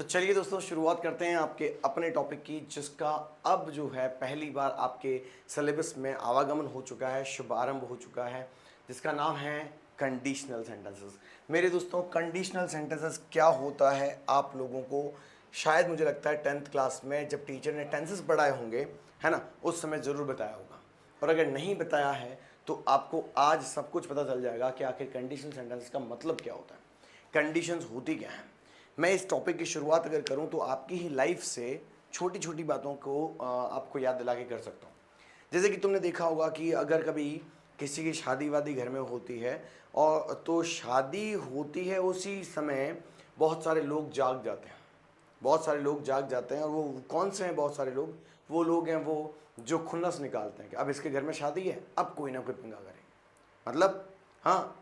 तो चलिए दोस्तों शुरुआत करते हैं आपके अपने टॉपिक की, जिसका अब जो है पहली बार आपके सिलेबस में आवागमन हो चुका है, शुभारंभ हो चुका है, जिसका नाम है कंडीशनल सेंटेंसेस। मेरे दोस्तों, कंडीशनल सेंटेंसेस क्या होता है आप लोगों को शायद मुझे लगता है 10th क्लास में जब टीचर ने टेंसेस पढ़ाए होंगे, है ना, उस समय ज़रूर बताया होगा। और अगर नहीं बताया है तो आपको आज सब कुछ पता चल जाएगा कि आखिर कंडीशनल सेंटेंसेस का मतलब क्या होता है, कंडीशंस होती क्या हैं। मैं इस टॉपिक की शुरुआत अगर करूं तो आपकी ही लाइफ से छोटी छोटी बातों को आपको याद दिला के कर सकता हूं। जैसे कि तुमने देखा होगा कि अगर कभी किसी की शादी वादी घर में होती है और तो शादी होती है उसी समय बहुत सारे लोग जाग जाते हैं, बहुत सारे लोग जाग जाते हैं। और वो कौन से हैं बहुत सारे लोग? वो लोग हैं वो जो खुन्नस निकालते हैं कि अब इसके घर में शादी है, अब कोई ना कोई पंगा करेंगे। मतलब हाँ,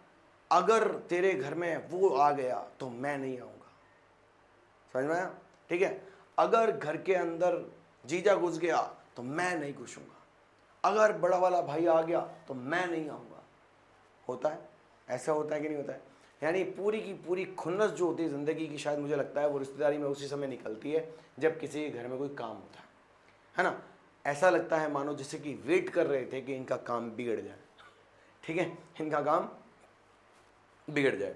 अगर तेरे घर में वो आ गया तो मैं नहीं आऊँगा। समझ में आया? ठीक है। अगर घर के अंदर जीजा घुस गया तो मैं नहीं घुसूंगा, अगर बड़ा वाला भाई आ गया तो मैं नहीं आऊँगा। होता है, ऐसा होता है कि नहीं होता है? यानी पूरी की पूरी खुन्नस जो होती है ज़िंदगी की, शायद मुझे लगता है वो रिश्तेदारी में उसी समय निकलती है जब किसी के घर में कोई काम होता है ना। ऐसा लगता है मानो जैसे कि वेट कर रहे थे कि इनका काम बिगड़ जाए, ठीक है, इनका काम बिगड़ जाए।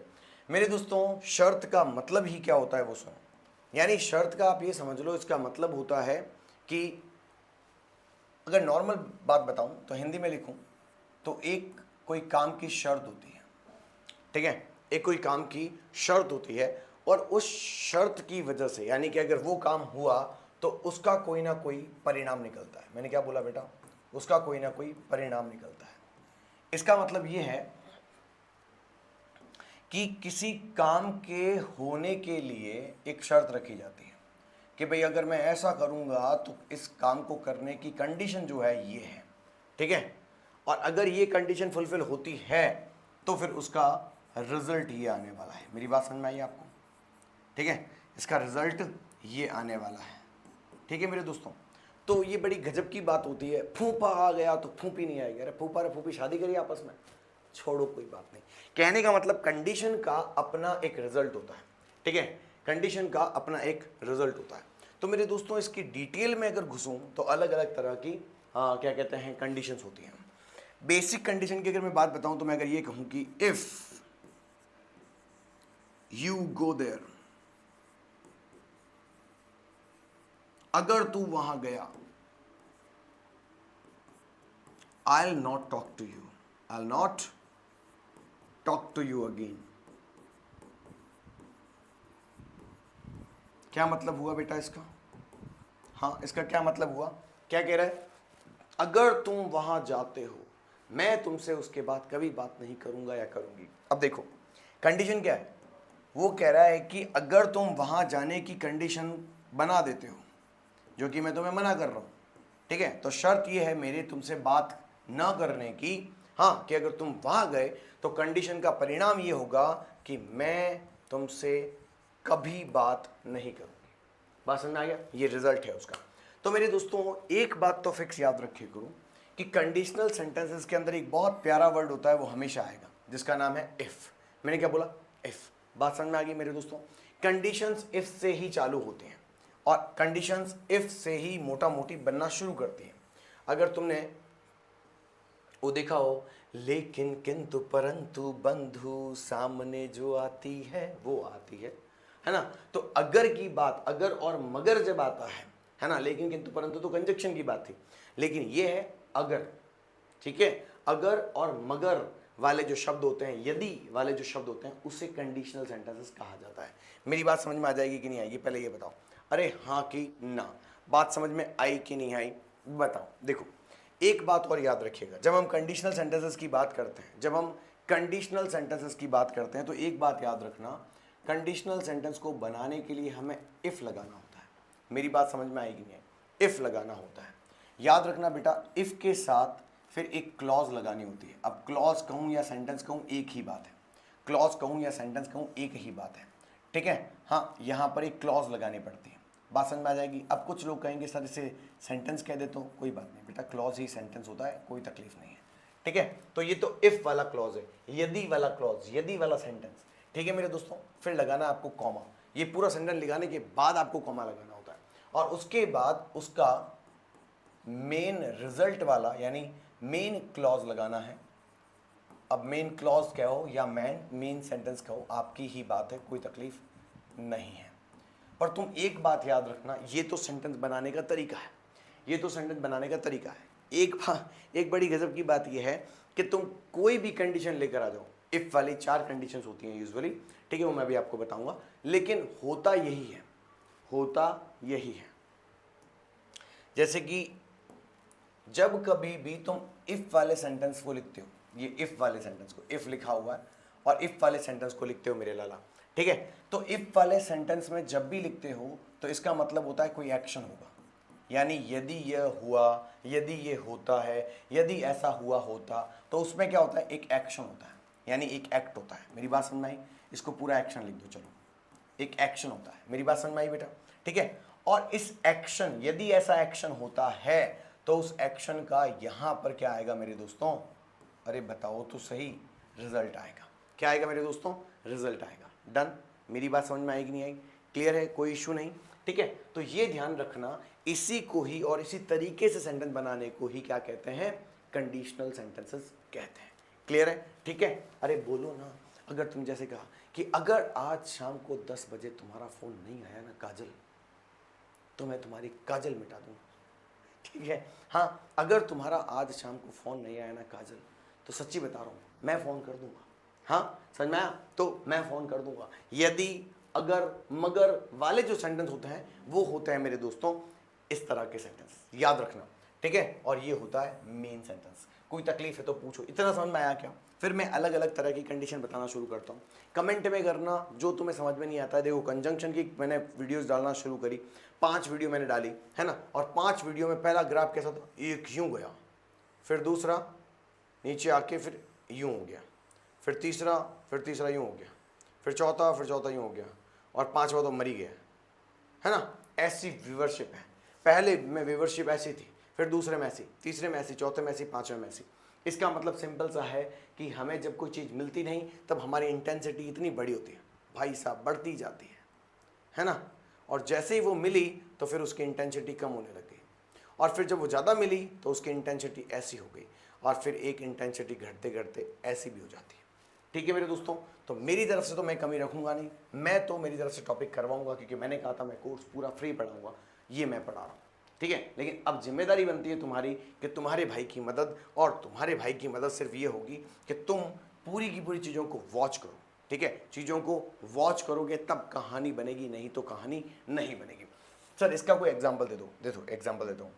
मेरे दोस्तों, शर्त का मतलब ही क्या होता है वो सुनो। यानी शर्त का आप ये समझ लो, इसका मतलब होता है कि अगर नॉर्मल बात बताऊं तो हिंदी में लिखूं तो एक कोई काम की शर्त होती है, ठीक है, एक कोई काम की शर्त होती है और उस शर्त की वजह से, यानी कि अगर वो काम हुआ तो उसका कोई ना कोई परिणाम निकलता है। मैंने क्या बोला बेटा? उसका कोई ना कोई परिणाम निकलता है। इसका मतलब ये है कि किसी काम के होने के लिए एक शर्त रखी जाती है कि भाई अगर मैं ऐसा करूंगा तो इस काम को करने की कंडीशन जो है ये है, ठीक है। और अगर ये कंडीशन फुलफिल होती है तो फिर उसका रिजल्ट ये आने वाला है। मेरी बात समझ में आई आपको? ठीक है, इसका रिजल्ट ये आने वाला है, ठीक है मेरे दोस्तों। तो ये बड़ी गजब की बात होती है, फूफा आ गया तो फूफी नहीं आएगी। अरे फूफा और फूफी शादी करिए आपस में, छोड़ो कोई बात नहीं। कहने का मतलब कंडीशन का अपना एक रिजल्ट होता है, ठीक है, कंडीशन का अपना एक रिजल्ट होता है। तो मेरे दोस्तों, इसकी डिटेल में अगर घुसूं तो अलग अलग तरह की क्या कहते हैं कंडीशंस होती हैं। बेसिक कंडीशन की अगर मैं बात बताऊं तो मैं अगर ये कहूं कि इफ यू गो देयर, अगर तू वहां गया, I will not talk to you, I will not talk to you again. क्या मतलब हुआ बेटा इसका? हाँ, इसका क्या मतलब हुआ? क्या कह रहा है? अगर तुम वहां जाते हो मैं तुमसे उसके बाद कभी बात नहीं करूंगा या करूंगी। अब देखो कंडीशन क्या है। वो कह रहा है कि अगर तुम वहां जाने की कंडीशन बना देते हो, जो कि मैं तुम्हें मना कर रहा हूं, ठीक है, तो शर्त ये है मेरे तुमसे बात न करने की, हाँ, कि अगर तुम वहां गए तो कंडीशन का परिणाम ये होगा कि मैं तुमसे कभी बात नहीं करूंगी। बात समझ में आ गया? ये रिजल्ट है उसका। तो मेरे दोस्तों, एक बात तो फिक्स याद रखिए करो कि कंडीशनल सेंटेंसेस के अंदर एक बहुत प्यारा वर्ड होता है, वो हमेशा आएगा, जिसका नाम है इफ। मैंने क्या बोला? इफ। बात समझ में आ गई मेरे दोस्तों? कंडीशंस इफ से ही चालू होती हैं और कंडीशंस इफ से ही मोटा मोटी बनना शुरू करती हैं। अगर तुमने वो देखा हो, लेकिन किंतु परंतु बंधु सामने जो आती है वो आती है ना। तो अगर की बात, अगर और मगर जब आता है ना, लेकिन किंतु परंतु तो कंजक्शन की बात थी, लेकिन ये है अगर, ठीक है। अगर और मगर वाले जो शब्द होते हैं, यदि वाले जो शब्द होते हैं, उसे कंडीशनल सेंटेंसेस कहा जाता है। मेरी बात समझ में आ जाएगी कि नहीं आएगी? पहले ये बताओ, अरे हाँ कि ना, बात समझ में आई कि नहीं आई बताओ। देखो, एक बात और याद रखिएगा, जब हम कंडीशनल सेंटेंसेस की बात करते हैं, जब हम कंडीशनल सेंटेंसेस की बात करते हैं तो एक बात याद रखना, कंडीशनल सेंटेंस को बनाने के लिए हमें इफ लगाना होता है। मेरी बात समझ में आएगी नहीं? इफ लगाना होता है। याद रखना बेटा, इफ के साथ फिर एक क्लॉज लगानी होती है। अब क्लॉज कहूं या सेंटेंस कहूं एक ही बात है, क्लॉज कहूं या सेंटेंस कहूं एक ही बात है, ठीक है। हाँ, यहां पर एक क्लॉज लगानी पड़ती है। बात समझ में आ जाएगी? अब कुछ लोग कहेंगे सर इसे सेंटेंस कह दे, तो कोई बात नहीं बेटा, क्लॉज ही सेंटेंस होता है, कोई तकलीफ नहीं है, ठीक है। तो ये तो इफ वाला क्लॉज है, यदि वाला क्लॉज, यदि वाला सेंटेंस, ठीक है मेरे दोस्तों। फिर लगाना आपको कॉमा, ये पूरा सेंटेंस लिखाने के बाद आपको कॉमा लगाना होता है और उसके बाद उसका मेन रिजल्ट वाला यानी मेन क्लॉज लगाना है। अब मेन क्लॉज कहो या मेन सेंटेंस कहो, आपकी ही बात है, कोई तकलीफ नहीं है। पर तुम एक बात याद रखना, ये तो सेंटेंस बनाने का तरीका है, ये तो सेंटेंस बनाने का तरीका है। एक बड़ी गजब की बात यह है कि तुम कोई भी कंडीशन लेकर आ जाओ, इफ वाली 4 कंडीशंस होती हैं यूजुअली, ठीक है, वो मैं भी आपको बताऊंगा, लेकिन होता यही है, होता यही है। जैसे कि जब कभी भी तुम इफ वाले सेंटेंस को लिखते हो, ये इफ वाले सेंटेंस को, इफ लिखा हुआ है और इफ वाले सेंटेंस को लिखते हो मेरे लाला, ठीक है, तो इफ वाले सेंटेंस में जब भी लिखते हो तो इसका मतलब होता है कोई एक्शन होगा, यानी यदि यह हुआ, यदि ये होता है, यदि ऐसा हुआ होता, तो उसमें क्या होता है, एक एक्शन होता है, यानी एक एक्ट होता है। मेरी बात समझ में आई? इसको पूरा एक्शन लिख दो, चलो, एक एक्शन होता है। मेरी बात समझ में आई बेटा? ठीक है, और इस एक्शन, यदि ऐसा एक्शन होता है तो उस एक्शन का यहां पर क्या आएगा मेरे दोस्तों? अरे बताओ तो सही, रिजल्ट आएगा। क्या आएगा मेरे दोस्तों? रिजल्ट आएगा। डन? मेरी बात समझ में आएगी नहीं आएगी? क्लियर है? कोई इशू नहीं? ठीक है, तो ये ध्यान रखना, इसी को ही और इसी तरीके से सेंटेंस बनाने को ही क्या कहते हैं? कंडीशनल सेंटेंसेस कहते हैं। क्लियर है? ठीक है, अरे बोलो ना, अगर तुम जैसे कहा कि अगर आज शाम को 10 बजे तुम्हारा फोन नहीं आया ना काजल, तो मैं तुम्हारी काजल मिटा दूंगा। ठीक है, हाँ, अगर तुम्हारा आज शाम को फोन नहीं आया ना काजल, तो सच्ची बता रहा हूं, मैं फोन कर दूंगा। हाँ, समझ में आया? तो मैं फोन कर दूंगा। यदि, अगर, मगर वाले जो सेंटेंस होते हैं वो होते हैं मेरे दोस्तों इस तरह के सेंटेंस, याद रखना। ठीक है, और ये होता है मेन सेंटेंस। कोई तकलीफ है तो पूछो। इतना समझ में आया क्या? फिर मैं अलग अलग तरह की कंडीशन बताना शुरू करता हूँ, कमेंट में करना जो तुम्हें समझ में नहीं आता है। देखो, कंजंक्शन की मैंने वीडियोस डालना शुरू करी, 5 वीडियो मैंने डाली है ना, और 5 वीडियो में पहला ग्राफ कैसा था? एक यूं गया, फिर दूसरा नीचे आके फिर यूं हो गया, फिर तीसरा यूं हो गया, फिर चौथा यूं हो गया, और 5वां तो मर ही गया, है ना। ऐसी व्यूवरशिप है। पहले में व्यूवरशिप ऐसी थी, फिर दूसरे में ऐसी, तीसरे में ऐसी, चौथे में ऐसी, 5वें में ऐसी। इसका मतलब सिंपल सा है कि हमें जब कोई चीज़ मिलती नहीं तब हमारी इंटेंसिटी इतनी बड़ी होती है, भाई साहब, बढ़ती जाती है ना। और जैसे ही वो मिली तो फिर उसकी इंटेंसिटी कम होने लग गई, और फिर जब वो ज़्यादा मिली तो उसकी इंटेंसिटी ऐसी हो गई, और फिर एक इंटेंसिटी घटते घटते ऐसी भी हो जाती है। ठीक है मेरे दोस्तों, तो मेरी तरफ से तो मैं कमी रखूंगा नहीं, मैं तो मेरी तरफ से टॉपिक करवाऊंगा, क्योंकि मैंने कहा था मैं कोर्स पूरा फ्री पढ़ाऊंगा, ये मैं पढ़ा रहा हूँ। ठीक है, लेकिन अब जिम्मेदारी बनती है तुम्हारी कि तुम्हारे भाई की मदद, और तुम्हारे भाई की मदद सिर्फ ये होगी कि तुम पूरी की पूरी चीज़ों को वॉच करो। ठीक है, चीज़ों को वॉच करोगे तब कहानी बनेगी, नहीं तो कहानी नहीं बनेगी। सर इसका कोई एग्जाम्पल दे दो। देखो एग्जाम्पल देता हूँ,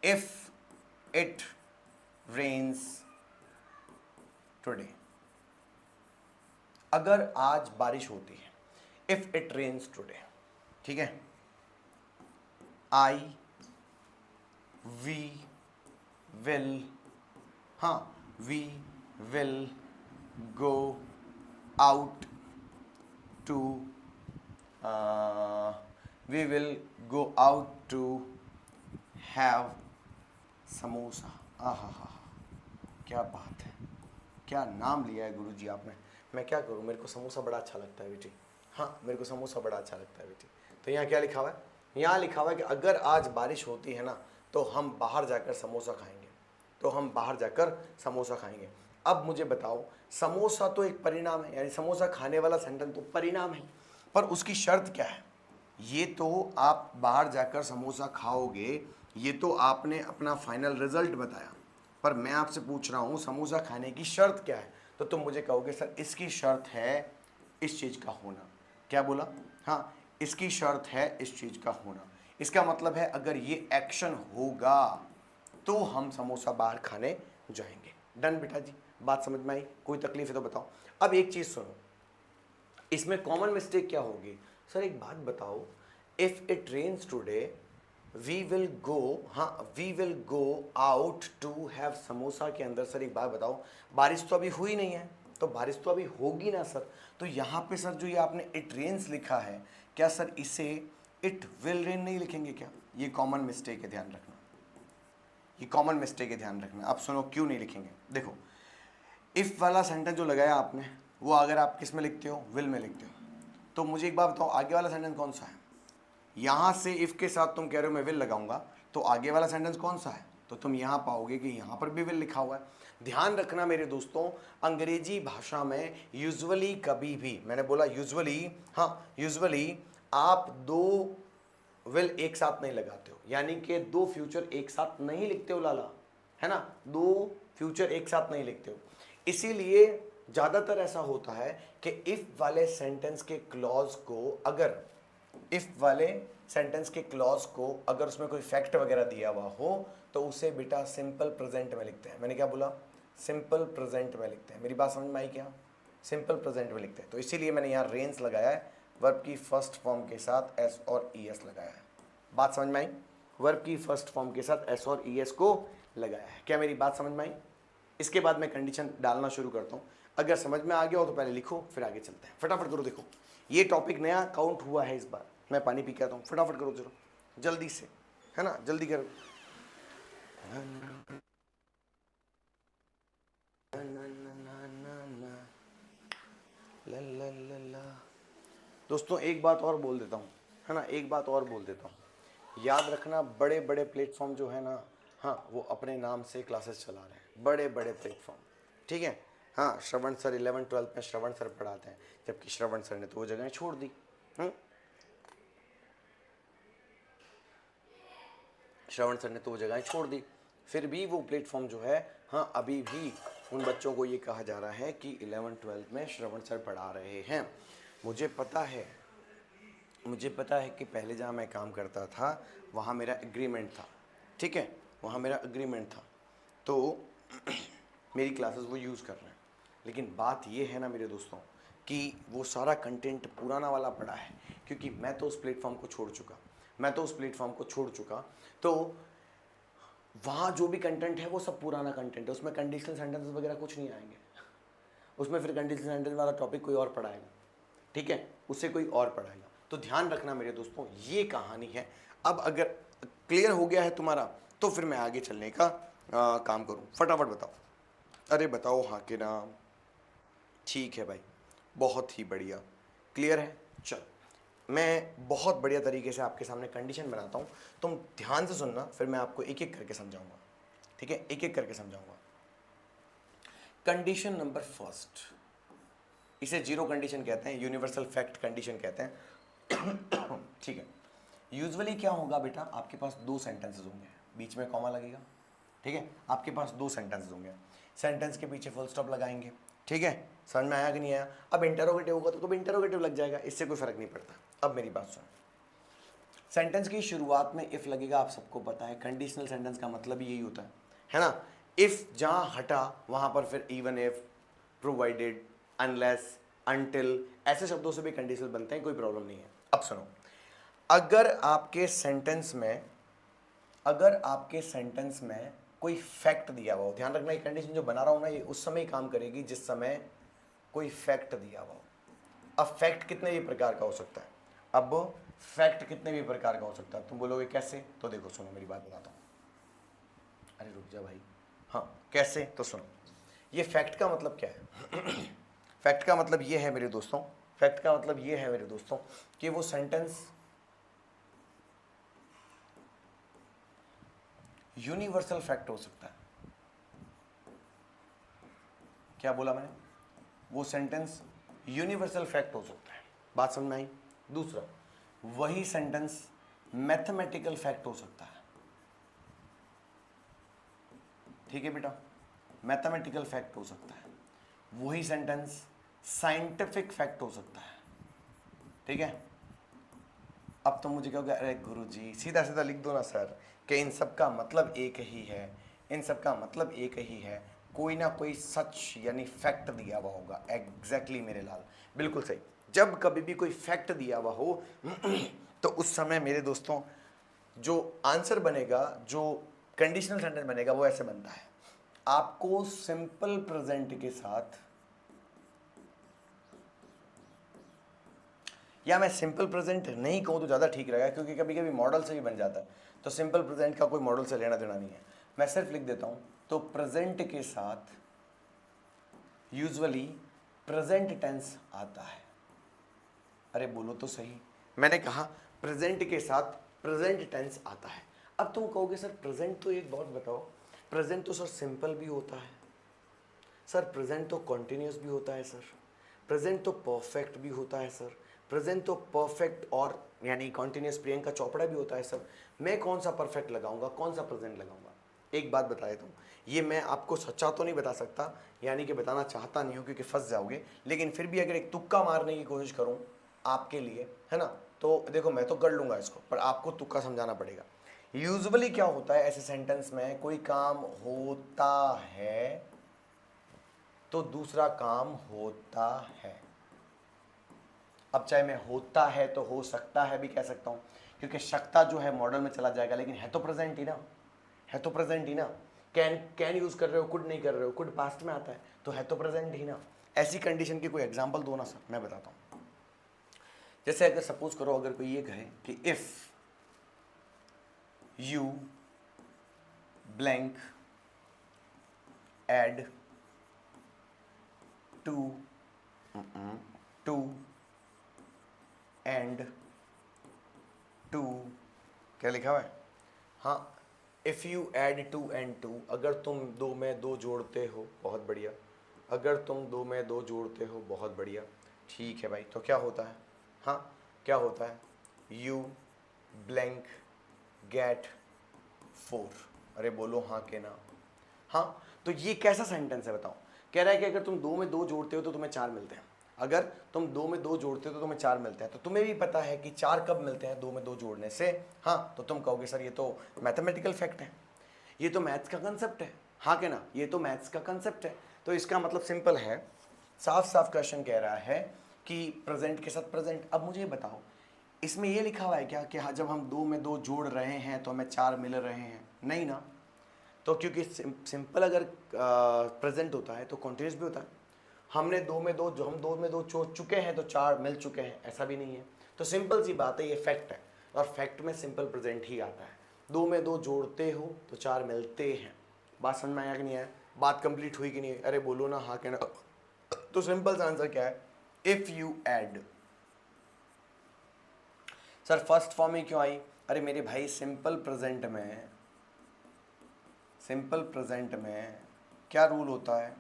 इफ इट रेन्स टुडे, अगर आज बारिश होती है, इफ इट रेन्स टुडे, ठीक है, आई वी विल, हाँ, we will go out to, we will go out to have samosa. आहा हा, क्या बात है, क्या नाम लिया है गुरुजी आपने। मैं क्या करूं, मेरे को समोसा बड़ा अच्छा लगता है बेटी, हाँ, मेरे को समोसा बड़ा अच्छा लगता है बेटी। तो यहाँ क्या लिखा हुआ है? यहाँ लिखा हुआ है कि अगर आज बारिश होती है ना तो हम बाहर जाकर समोसा खाएंगे, तो हम बाहर जाकर समोसा खाएंगे। अब मुझे बताओ, समोसा तो एक परिणाम है, यानी समोसा खाने वाला सेंटेंस तो परिणाम है, पर उसकी शर्त क्या है? ये तो आप बाहर जाकर समोसा खाओगे, ये तो आपने अपना फाइनल रिजल्ट बताया, पर मैं आपसे पूछ रहा हूँ समोसा खाने की शर्त क्या है? तो तुम मुझे कहोगे सर इसकी शर्त है इस चीज़ का होना। क्या बोला? हाँ, इसकी शर्त है इस चीज़ का होना। इसका मतलब है अगर ये एक्शन होगा तो हम समोसा बाहर खाने जाएंगे। डन बेटा जी, बात समझ में आई? कोई तकलीफ है तो बताओ। अब एक चीज़ सुनो, इसमें कॉमन मिस्टेक क्या होगी? सर एक बात बताओ, if it rains today we will go, हाँ, we will go out to have samosa के अंदर सर एक बात बताओ, बारिश तो अभी हुई नहीं है, तो बारिश तो अभी होगी ना सर। तो यहाँ पे सर जो ये आपने इट रेन्स लिखा है, क्या सर इसे इट विल रेन नहीं लिखेंगे क्या? ये कॉमन मिस्टेक है, ध्यान रखना, ये कॉमन मिस्टेक है, ध्यान रखना। अब सुनो क्यों नहीं लिखेंगे। देखो, इफ वाला सेंटेंस जो लगाया आपने, वो अगर आप किस में लिखते हो, विल में लिखते हो। तो मुझे एक बात बताओ, आगे वाला सेंटेंस कौन सा है? यहाँ से इफ़ के साथ तुम कह रहे हो मैं विल लगाऊंगा, तो आगे वाला सेंटेंस कौन सा है? तो तुम यहाँ पाओगे कि यहाँ पर भी विल लिखा हुआ है। ध्यान रखना मेरे दोस्तों, अंग्रेजी भाषा में यूजुअली कभी भी, मैंने बोला यूजुअली, हाँ यूजुअली आप दो विल एक साथ नहीं लगाते हो, यानी कि दो फ्यूचर एक साथ नहीं लिखते हो लाला, है ना, दो फ्यूचर एक साथ नहीं लिखते हो। इसीलिए ज़्यादातर ऐसा होता है कि इफ़ वाले सेंटेंस के क्लॉज को, अगर इफ़ वाले सेंटेंस के क्लॉज को अगर उसमें कोई फैक्ट वगैरह दिया हुआ हो तो उसे बेटा सिंपल प्रेजेंट में लिखते हैं। मैंने क्या बोला? सिंपल प्रेजेंट में लिखते हैं। मेरी बात समझ में आई क्या? सिंपल प्रेजेंट में लिखते हैं। तो इसीलिए मैंने यहाँ रेंज लगाया है, वर्ब की फर्स्ट फॉर्म के साथ एस और ई एस लगाया है। बात समझ में आई? वर्ब की फर्स्ट फॉर्म के साथ एस और ई एस को लगाया है। क्या मेरी बात समझ में आई? इसके बाद मैं कंडीशन डालना शुरू करता हूँ। अगर समझ में आ गया हो तो पहले लिखो, फिर आगे चलते हैं। फटाफट करो, देखो ये टॉपिक नया काउंट हुआ है इस बार। मैं पानी पी के आता हूँ, फटाफट करो जरा, जल्दी से, है ना, जल्दी करो। दोस्तों एक बात और बोल देता हूँ, है ना, एक बात और बोल देता हूँ। याद रखना, बड़े बड़े प्लेटफॉर्म जो है ना, हाँ, वो अपने नाम से क्लासेस चला रहे हैं, बड़े बड़े प्लेटफॉर्म, ठीक है। हाँ, श्रवण सर 11-12 में श्रवण सर पढ़ाते हैं, जबकि श्रवण सर ने तो वो जगह छोड़ दी। श्रवण सर ने तो वो जगह छोड़ दी, फिर भी वो प्लेटफॉर्म जो है, हाँ, अभी भी उन बच्चों को ये कहा जा रहा है कि 11-12 में श्रवण सर पढ़ा रहे हैं। मुझे पता है कि पहले जहाँ मैं काम करता था वहाँ मेरा एग्रीमेंट था, ठीक है, वहाँ मेरा एग्रीमेंट था, तो मेरी क्लासेस वो यूज़ कर रहे हैं। लेकिन बात ये है ना मेरे दोस्तों कि वो सारा कंटेंट पुराना वाला पड़ा है, क्योंकि मैं तो उस प्लेटफॉर्म को छोड़ चुका, तो वहाँ जो भी कंटेंट है वो सब पुराना कंटेंट है, उसमें कंडीशनल सेंटेंसेस वगैरह कुछ नहीं आएंगे, उसमें फिर कंडीशनल सेंटेंस वाला टॉपिक कोई और पढ़ाएगा, ठीक है, उससे कोई और पढ़ाएगा। तो ध्यान रखना मेरे दोस्तों, ये कहानी है। अब अगर क्लियर हो गया है तुम्हारा तो फिर मैं आगे चलने का काम करूँ। फटाफट बताओ, अरे बताओ हाँ के नाम, ठीक है भाई, बहुत ही बढ़िया, क्लियर है। चल, मैं बहुत बढ़िया तरीके से आपके सामने कंडीशन बनाता हूँ, तुम ध्यान से सुनना, फिर मैं आपको एक एक करके समझाऊंगा, ठीक है, एक एक करके समझाऊंगा। कंडीशन नंबर फर्स्ट, इसे जीरो कंडीशन कहते हैं, यूनिवर्सल फैक्ट कंडीशन कहते हैं, ठीक है। यूजुअली क्या होगा बेटा, आपके पास दो सेंटेंसेस होंगे, बीच में कॉमा लगेगा, ठीक है, आपके पास दो सेंटेंसेस होंगे, सेंटेंस के पीछे फुल स्टॉप लगाएंगे, ठीक है, समझ में आया कि नहीं आया? अब इंटरोगेटिव होगा तो कभी इंटरोगेटिव लग जाएगा, इससे कोई फर्क नहीं पड़ता। अब मेरी बात सुन, सेंटेंस की शुरुआत में इफ लगेगा, आप सबको पता है, कंडीशनल सेंटेंस का मतलब यही होता है ना। इफ जहां हटा वहां पर फिर even if, provided, unless, until, ऐसे शब्दों से भी कंडीशनल बनते हैं, कोई प्रॉब्लम नहीं है। अब सुनो, अगर आपके सेंटेंस में कोई फैक्ट दिया हुआ हो, ध्यान रखना ये कंडीशन जो बना रहा हूं ना, ये उस समय काम करेगी जिस समय कोई फैक्ट दिया हुआ हो। अब फैक्ट कितने भी प्रकार का हो सकता है, तुम बोलोगे कैसे, तो देखो सुनो, मेरी बात बताता हूँ। अरे रुक जा भाई, हाँ कैसे, तो सुनो, ये फैक्ट का मतलब क्या है? फैक्ट का मतलब ये है मेरे दोस्तों, कि वो सेंटेंस यूनिवर्सल फैक्ट हो सकता है। क्या बोला मैंने? वो सेंटेंस यूनिवर्सल फैक्ट हो सकता है। बात समझ में आई? दूसरा, वही सेंटेंस मैथमेटिकल फैक्ट हो सकता है, ठीक है बेटा, मैथमेटिकल फैक्ट हो सकता है। वही सेंटेंस साइंटिफिक फैक्ट हो सकता है, ठीक है। अब तो मुझे कहोगे अरे गुरुजी सीधा सीधा लिख दो ना सर कि इन सब का मतलब एक ही है, कोई ना कोई सच यानी फैक्ट दिया हुआ होगा। एग्जैक्टली मेरे लाल, बिल्कुल सही। जब कभी भी कोई फैक्ट दिया हुआ हो तो उस समय मेरे दोस्तों जो आंसर बनेगा, जो कंडीशनल सेंटेंस बनेगा, वो ऐसे बनता है। आपको सिंपल प्रेजेंट के साथ, या मैं सिंपल प्रेजेंट नहीं कहूँ तो ज़्यादा ठीक रहेगा, क्योंकि कभी कभी मॉडल से भी बन जाता है, तो सिंपल प्रेजेंट का कोई मॉडल से लेना देना नहीं है, मैं सिर्फ लिख देता हूँ। तो प्रेजेंट के साथ यूजुअली प्रेजेंट टेंस आता है। अरे बोलो तो सही, मैंने कहा प्रेजेंट के साथ प्रेजेंट टेंस आता है। अब तुम कहोगे सर प्रेजेंट तो एक बात बताओ, प्रेजेंट तो सर सिंपल भी होता है सर, प्रेजेंट तो कॉन्टिन्यूस भी होता है सर, प्रेजेंट तो परफेक्ट भी होता है सर, प्रेजेंट तो परफेक्ट और यानी कॉन्टिन्यूस प्रियंका चोपड़ा भी होता है सर। मैं कौन सा परफेक्ट लगाऊंगा, कौन सा प्रेजेंट लगाऊंगा? एक बात बता देता हूँ, ये मैं आपको सच्चा तो नहीं बता सकता, यानी कि बताना चाहता नहीं हूँ क्योंकि फंस जाओगे, लेकिन फिर भी अगर एक तुक्का मारने की कोशिश करूँ आपके लिए, है ना, तो देखो मैं तो कर लूँगा इसको, पर आपको तुक्का समझाना पड़ेगा। यूजुअली क्या होता है ऐसे सेंटेंस में, कोई काम होता है तो दूसरा काम होता है। अब चाहे मैं होता है तो हो सकता है भी कह सकता हूं, क्योंकि शकता जो है मॉडल में चला जाएगा, लेकिन है तो प्रेजेंट ही ना, है तो प्रेजेंट ही ना। कैन यूज कर रहे हो, कुड नहीं कर रहे हो, कुड पास्ट में आता है तो है तो प्रेजेंट ही ना। ऐसी कंडीशन की कोई एग्जांपल दो ना सर, मैं बताता हूं। जैसे अगर सपोज करो, अगर कोई ये कहे कि if you blank add two and two, क्या लिखा हुआ है? हाँ, if you add two and two, अगर तुम दो में दो जोड़ते हो, बहुत बढ़िया, अगर तुम दो में दो जोड़ते हो, बहुत बढ़िया, ठीक है भाई, तो क्या होता है? हाँ, क्या होता है? You blank get 4। अरे बोलो हाँ के ना? हाँ, तो ये कैसा सेंटेंस है बताओ? कह रहा है कि अगर तुम दो में दो जोड़ते हो तो तुम्हें 4 मिलते हैं, अगर तुम दो में दो जोड़ते हो तो तुम्हें 4 मिलते हैं। तो तुम्हें भी पता है कि 4 कब मिलते हैं? दो में दो जोड़ने से। हाँ, तो तुम कहोगे सर ये तो मैथमेटिकल फैक्ट है, ये तो मैथ्स का कंसेप्ट है। हाँ के ना? ये तो मैथ्स का कंसेप्ट है। तो इसका मतलब सिंपल है, साफ साफ क्वेश्चन कह रहा है कि प्रेजेंट के साथ प्रेजेंट। अब मुझे बताओ, इसमें ये लिखा हुआ है क्या कि हाँ जब हम दो में दो जोड़ रहे हैं तो हमें 4 मिल रहे हैं? नहीं ना। तो क्योंकि सिंपल अगर प्रेजेंट होता है तो कॉन्टिन्यूस भी होता है। हमने दो में दो, जो हम दो में दो जोड़ चुके हैं तो 4 मिल चुके हैं, ऐसा भी नहीं है। तो सिंपल सी बात है, ये फैक्ट है, और फैक्ट में सिंपल प्रेजेंट ही आता है। दो में दो जोड़ते हो तो 4 मिलते हैं। बात समझ में आया कि नहीं आया? बात कंप्लीट हुई कि नहीं? अरे बोलो ना हाँ कहना। तो सिंपल सा आंसर क्या है? If you add. Sir first form में क्यों आई? अरे मेरे भाई सिंपल प्रेजेंट में, सिंपल प्रेजेंट में क्या रूल होता है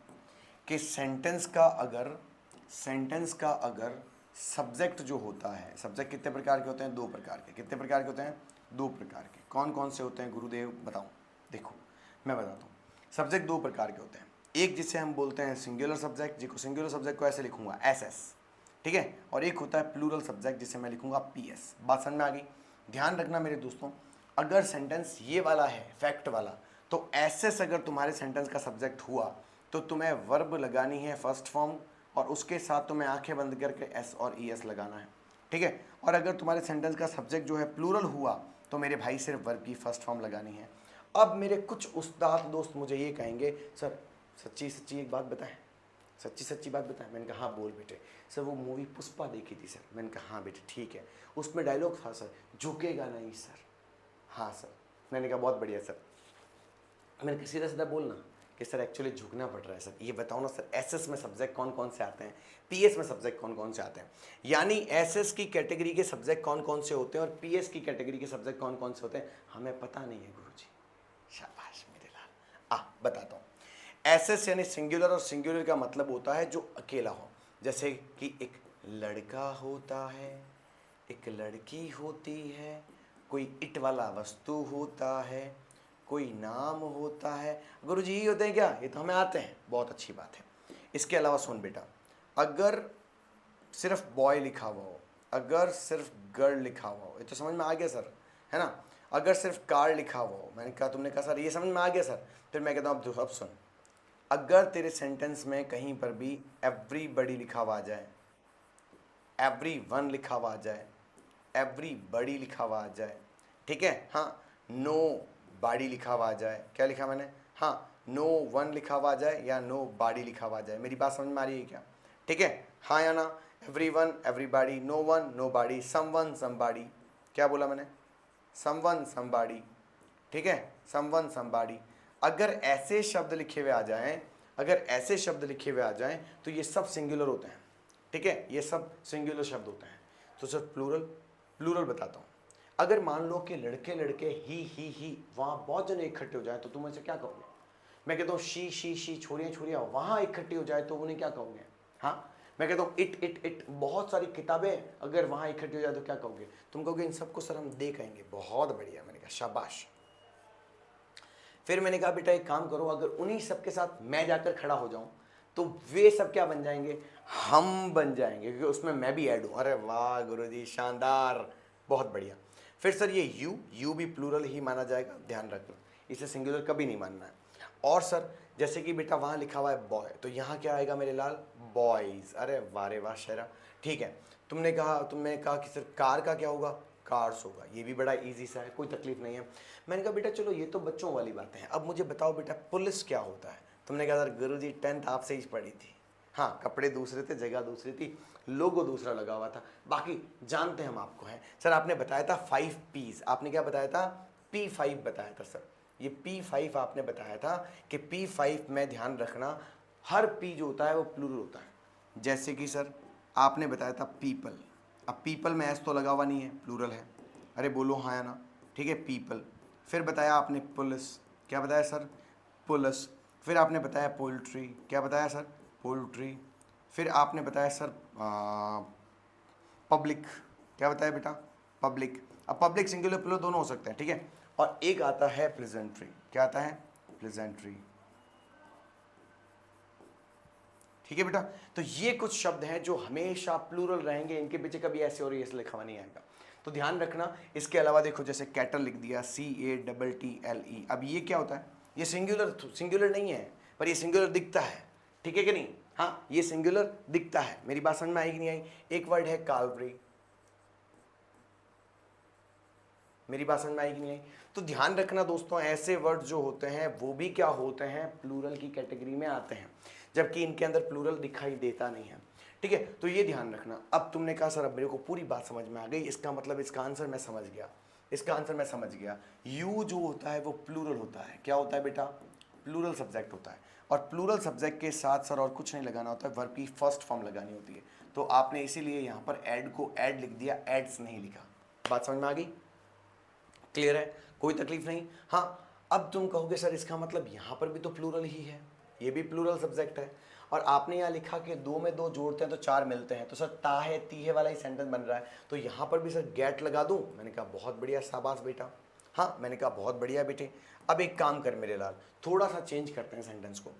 कि सेंटेंस का अगर सब्जेक्ट जो होता है, सब्जेक्ट कितने प्रकार के होते हैं? 2 प्रकार के। कितने प्रकार के होते हैं? 2 प्रकार के। कौन कौन से होते हैं गुरुदेव बताओ? देखो मैं बताता हूँ। सब्जेक्ट 2 प्रकार के होते हैं, एक जिसे हम बोलते हैं सिंगुलर सब्जेक्ट, जिसको सिंगुलर सब्जेक्ट को ऐसे लिखूंगा एस, ठीक है, और एक होता है प्लूरल सब्जेक्ट जिसे मैं लिखूंगा PS। बात समझ में आ गई? ध्यान रखना मेरे दोस्तों, अगर सेंटेंस ये वाला है फैक्ट वाला, तो एस अगर तुम्हारे सेंटेंस का सब्जेक्ट हुआ तो तुम्हें वर्ब लगानी है फर्स्ट फॉर्म, और उसके साथ तुम्हें आंखें बंद करके एस और ES लगाना है, ठीक है। और अगर तुम्हारे सेंटेंस का सब्जेक्ट जो है प्लूरल हुआ तो मेरे भाई सिर्फ वर्ब की फर्स्ट फॉर्म लगानी है। अब मेरे कुछ उस्ताद दोस्त मुझे ये कहेंगे, सर सच्ची सच्ची एक बात बताएं, सच्ची सच्ची बात बताएं। मैंने कहा हाँ बोल बेटे। सर वो मूवी पुष्पा देखी थी सर। मैंने कहा हाँ बेटे ठीक है, उसमें डायलॉग था सर, झुकेगा नहीं सर। हाँ सर। मैंने कहा बहुत बढ़िया सर। मैंने कहा सीधा सीधा बोलना कि सर एक्चुअली झुकना पड़ रहा है सर। ये बताओ ना सर, SS में सब्जेक्ट कौन कौन से आते हैं, PS में सब्जेक्ट कौन कौन से आते हैं? यानी SS की कैटेगरी के सब्जेक्ट कौन कौन से होते हैं और PS की कैटेगरी के सब्जेक्ट कौन कौन से होते हैं, हमें पता नहीं है गुरुजी। शाबाश मेरे लाल। बताता हूँ। SS यानी सिंगुलर, और सिंगुलर का मतलब होता है जो अकेला हो। जैसे कि एक लड़का होता है, एक लड़की होती है, कोई इट वाला वस्तु होता है, कोई नाम होता है। गुरुजी यही होते हैं क्या? ये तो हमें आते हैं, बहुत अच्छी बात है। इसके अलावा सुन बेटा, अगर सिर्फ बॉय लिखा हुआ हो, अगर सिर्फ गर्ल लिखा हुआ हो, ये तो समझ में आ गया सर, है ना। अगर सिर्फ कार लिखा हुआ हो, मैंने कहा, तुमने कहा सर ये समझ में आ गया सर, फिर मैं कहता हूँ अब सुन, अगर तेरे सेंटेंस में कहीं पर भी एवरीबडी लिखा हुआ आ जाए, everyone लिखा हुआ आ जाए, everybody लिखा हुआ आ जाए, ठीक है, हाँ, नो बॉडी लिखा हुआ आ जाए, क्या लिखा मैंने? हाँ, नो वन लिखा हुआ आ जाए या नो बॉडी लिखा हुआ आ जाए। मेरी बात समझ में आ रही है क्या? ठीक है, हाँ या ना? Everyone, everybody, no one, nobody, someone, somebody. क्या बोला मैंने? समवन, समबॉडी, ठीक है, समवन, समबॉडी। अगर ऐसे शब्द लिखे हुए आ जाएं अगर ऐसे शब्द लिखे हुए आ जाएं तो ये सब सिंगुलर होते हैं, ठीक है, ये सब सिंगुलर शब्द होते हैं। तो सर प्लूरल, प्लूरल बताता हूँ। अगर मान लो कि लड़के लड़के ही वहाँ बहुत जने इकट्ठे हो जाए तो तुम ऐसे क्या कहोगे? मैं कहता हूँ शी छोरियाँ छोरियाँ वहाँ इकट्ठी हो जाए तो उन्हें क्या कहोगे? हाँ, मैं कहता हूँ इट बहुत सारी किताबें अगर वहाँ इकट्ठी हो जाए तो क्या कहोगे? तुम कहोगे इन सबको सर हम दे कहेंगे। बहुत बढ़िया, मैंने कहा शाबाश। फिर मैंने कहा बेटा एक काम करो, अगर उन्हीं सबके साथ मैं जाकर खड़ा हो जाऊं तो वे सब क्या बन जाएंगे? हम बन जाएंगे, क्योंकि उसमें मैं भी ऐड हूं। अरे वाह गुरुजी शानदार, बहुत बढ़िया। फिर सर ये यू भी प्लूरल ही माना जाएगा, ध्यान रखना, इसे सिंगुलर कभी नहीं मानना है। और सर जैसे कि बेटा वहां लिखा हुआ है बॉय, तो यहाँ क्या आएगा मेरे लाल? बॉयज। अरे वाह रे वाह शेरा, ठीक है। तुमने कहा कि सर कार का क्या होगा? कार्स होगा। ये भी बड़ा इजी सा है, कोई तकलीफ नहीं है। मैंने कहा बेटा चलो ये तो बच्चों वाली बातें हैं, अब मुझे बताओ बेटा पुलिस क्या होता है? तुमने कहा सर गुरुजी 10th आपसे ही पढ़ी थी। हाँ, कपड़े दूसरे थे, जगह दूसरी थी, लोगो दूसरा लगा हुआ था, बाकी जानते हम आपको हैं। सर आपने बताया था 5 P's, आपने क्या बताया था? P5 बताया था सर। ये P5 आपने बताया था कि P5 में ध्यान रखना, हर P जो होता है वो प्लूरल होता है। जैसे कि सर आपने बताया था पीपल, अब पीपल में एस तो लगा हुआ नहीं है, प्लूरल है। अरे बोलो हाँ या ना, ठीक है, पीपल। फिर बताया आपने पुलिस, क्या बताया सर? पुलिस। फिर आपने बताया पोल्ट्री, क्या बताया सर? पोल्ट्री। फिर आपने बताया सर पब्लिक, क्या बताया बेटा? पब्लिक। अब पब्लिक सिंगुलर प्लूरल दोनों हो सकते हैं, ठीक है। और एक आता है प्रेजेंट्री, क्या आता है? प्रेजेंट्री, ठीक है बेटा। तो ये कुछ शब्द हैं जो हमेशा प्लूरल रहेंगे, इनके पीछे कभी ऐसे और ऐसे लिखा हुआ नहीं आएगा, तो ध्यान रखना। इसके अलावा देखो जैसे कैटल लिख दिया, CATTLE, अब ये क्या होता है? ये सिंगुलर नहीं है, पर ये सिंगुलर दिखता है, ठीक है कि नहीं? हाँ, ये सिंगुलर दिखता है। मेरी बात समझ में आई कि नहीं आई? एक वर्ड है काल्वरी, मेरी बात समझ में आई कि नहीं आई? तो ध्यान रखना दोस्तों, ऐसे वर्ड जो होते हैं वो भी क्या होते हैं? प्लूरल की कैटेगरी में आते हैं, जबकि इनके अंदर प्लूरल दिखाई देता नहीं है, ठीक है। तो ये ध्यान रखना। अब तुमने कहा सर अब मेरे को पूरी बात समझ में आ गई, इसका मतलब इसका आंसर मैं समझ गया, इसका आंसर मैं समझ गया। यू जो होता है वो प्लूरल होता है, क्या होता है बेटा? प्लूरल सब्जेक्ट होता है। और प्लूरल सब्जेक्ट के साथ सर और कुछ नहीं लगाना होता है, वर्ब की फर्स्ट फॉर्म लगानी होती है। तो आपने इसीलिए यहाँ पर ऐड को ऐड लिख दिया, एड्स नहीं लिखा। बात समझ में आ गई? क्लियर है, कोई तकलीफ नहीं? हाँ, अब तुम कहोगे सर इसका मतलब यहाँ पर भी तो प्लूरल ही है, ये भी प्लूरल सब्जेक्ट है, और आपने यहाँ लिखा कि दो में दो जोड़ते हैं तो चार मिलते हैं, तो सर ताहे तीहे वाला ही सेंटेंस बन रहा है, तो यहाँ पर भी सर गेट लगा दूँ? मैंने कहा बहुत बढ़िया, शाबाश बेटा। हाँ, मैंने कहा बहुत बढ़िया बेटे। अब एक काम कर मेरे लाल, थोड़ा सा चेंज करते हैं सेंटेंस को।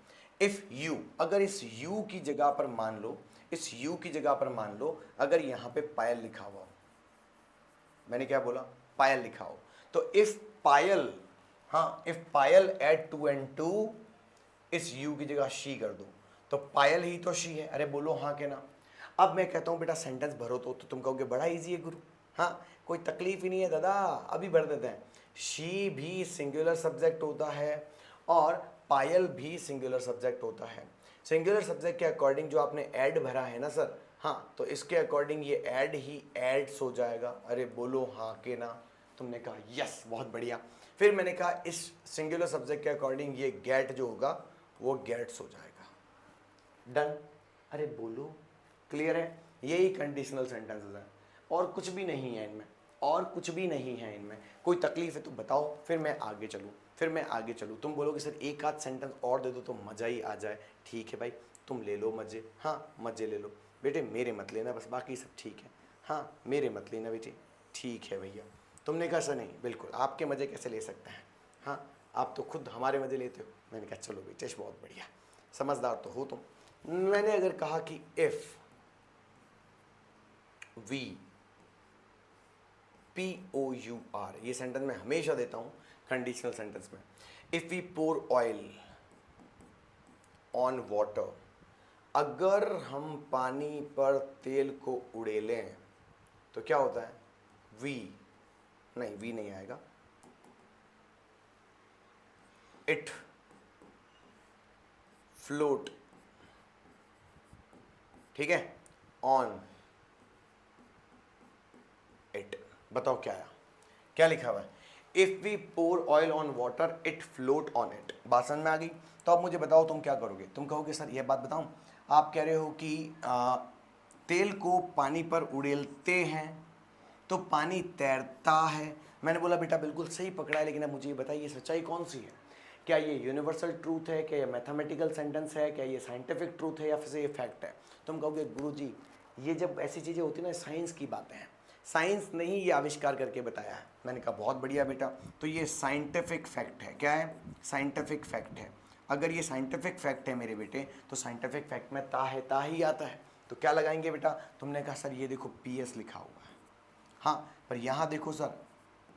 इफ़ यू, अगर इस यू की जगह पर मान लो, इस यू की जगह पर मान लो अगर यहाँ पे पायल लिखा हुआ हो, मैंने क्या बोला? पायल लिखा हो, तो इफ पायल, हाँ इफ पायल एड 2 and 2, इस यू की जगह शी कर दो, तो पायल ही तो शी है। अरे बोलो हाँ के ना? अब मैं कहता हूँ बेटा सेंटेंस भरो, तो तुम कहोगे बड़ा इजी है गुरु। हाँ, कोई तकलीफ ही नहीं है दादा, अभी भर देते हैं। शी भी सिंगुलर सब्जेक्ट होता है और पायल भी सिंगुलर सब्जेक्ट होता है। सिंगुलर सब्जेक्ट के अकॉर्डिंग जो आपने ऐड भरा है ना सर, हाँ, तो इसके अकॉर्डिंग ये ऐड ही एड्स हो जाएगा। अरे बोलो हाँ के ना? तुमने कहा यस, बहुत बढ़िया। फिर मैंने कहा इस सिंगुलर सब्जेक्ट के अकॉर्डिंग ये गेट जो होगा वो गेट्स हो जाएगा। डन? अरे बोलो, क्लियर है? यही कंडीशनल सेंटेंसेस हैं, और कुछ भी नहीं है इनमें, और कुछ भी नहीं है इनमें। कोई तकलीफ है तो बताओ, फिर मैं आगे चलूँ। तुम बोलोगे सर एक आध सेंटेंस और दे दो तो मज़ा ही आ जाए। ठीक है भाई, तुम ले लो मज़े, हाँ मज़े ले लो बेटे, मेरे मत लेना बस, बाकी सब ठीक है। हाँ, मेरे मत लेना बेटे, ठीक है भैया। तुमने कहा सर नहीं, बिल्कुल आपके मज़े कैसे ले सकते हैं? हाँ, आप तो खुद हमारे मज़े लेते हो। मैंने कहा चलो बेटे बहुत बढ़िया, समझदार तो हो तुम। मैंने अगर कहा कि इफ़ वी, POUR, ये सेंटेंस मैं हमेशा देता हूँ कंडीशनल सेंटेंस में। If we pour oil on water, अगर हम पानी पर तेल को उड़ेलें तो क्या होता है? वी नहीं आएगा, इट फ्लोट, ठीक है, ऑन इट। बताओ क्या आया, क्या लिखा हुआ है? If we pour oil on water it float on it. बात समझ में आ गई? तो अब मुझे बताओ तुम क्या करोगे? तुम कहोगे सर यह बात बताऊं, आप कह रहे हो कि तेल को पानी पर उड़ेलते हैं तो पानी तैरता है। मैंने बोला बेटा बिल्कुल सही पकड़ा है, लेकिन अब मुझे ये बताइए सच्चाई कौन सी है? क्या ये यूनिवर्सल ट्रूथ है, क्या ये मैथमेटिकल सेंटेंस है, क्या ये साइंटिफिक ट्रूथ है, या फिर ये फैक्ट है? तुम कहोगे गुरुजी ये जब ऐसी चीज़ें होती हैं ना, साइंस की बातें हैं, साइंस ने ही ये आविष्कार करके बताया है। मैंने कहा बहुत बढ़िया बेटा, तो ये साइंटिफिक फैक्ट है। क्या है? साइंटिफिक फैक्ट है। अगर ये साइंटिफिक फैक्ट है मेरे बेटे, तो साइंटिफिक फैक्ट में ता ही आता है। तो क्या लगाएंगे बेटा? तुमने कहा सर ये देखो PS लिखा हुआ है, हाँ पर यहाँ देखो सर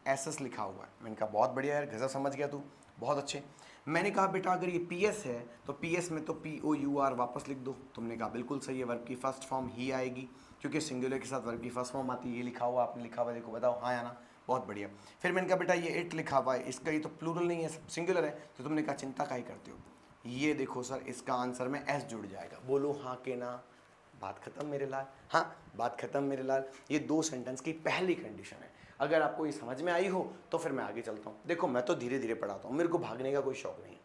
SS लिखा हुआ है। मैंने कहा बहुत बढ़िया यार, गजब समझ गया तू, बहुत अच्छे। मैंने कहा बेटा अगर ये PS है तो PS में तो POUR वापस लिख दो। तुमने कहा बिल्कुल सही है, वर्ब की फर्स्ट फॉर्म ही आएगी, क्योंकि सिंगुलर के साथ वर्ब की फर्स्ट फॉर्म आती है। ये लिखा हुआ आपने लिखा हुआ, देखो बताओ हाँ या ना? बहुत बढ़िया। फिर मैंने कहा बेटा ये इट लिखा हुआ है, इसका ये तो प्लूरल नहीं है, सिंगुलर है। तो तुमने कहा चिंता काहे करते हो, ये देखो सर इसका आंसर में S जुड़ जाएगा। बोलो हाँ के ना? बात खत्म मेरे लाल। हाँ बात खत्म मेरे लाल। ये 2 सेंटेंस की पहली कंडीशन है। अगर आपको ये समझ में आई हो तो फिर मैं आगे चलता हूँ। देखो मैं तो धीरे धीरे पढ़ाता हूँ, मेरे को भागने का कोई शौक नहीं है,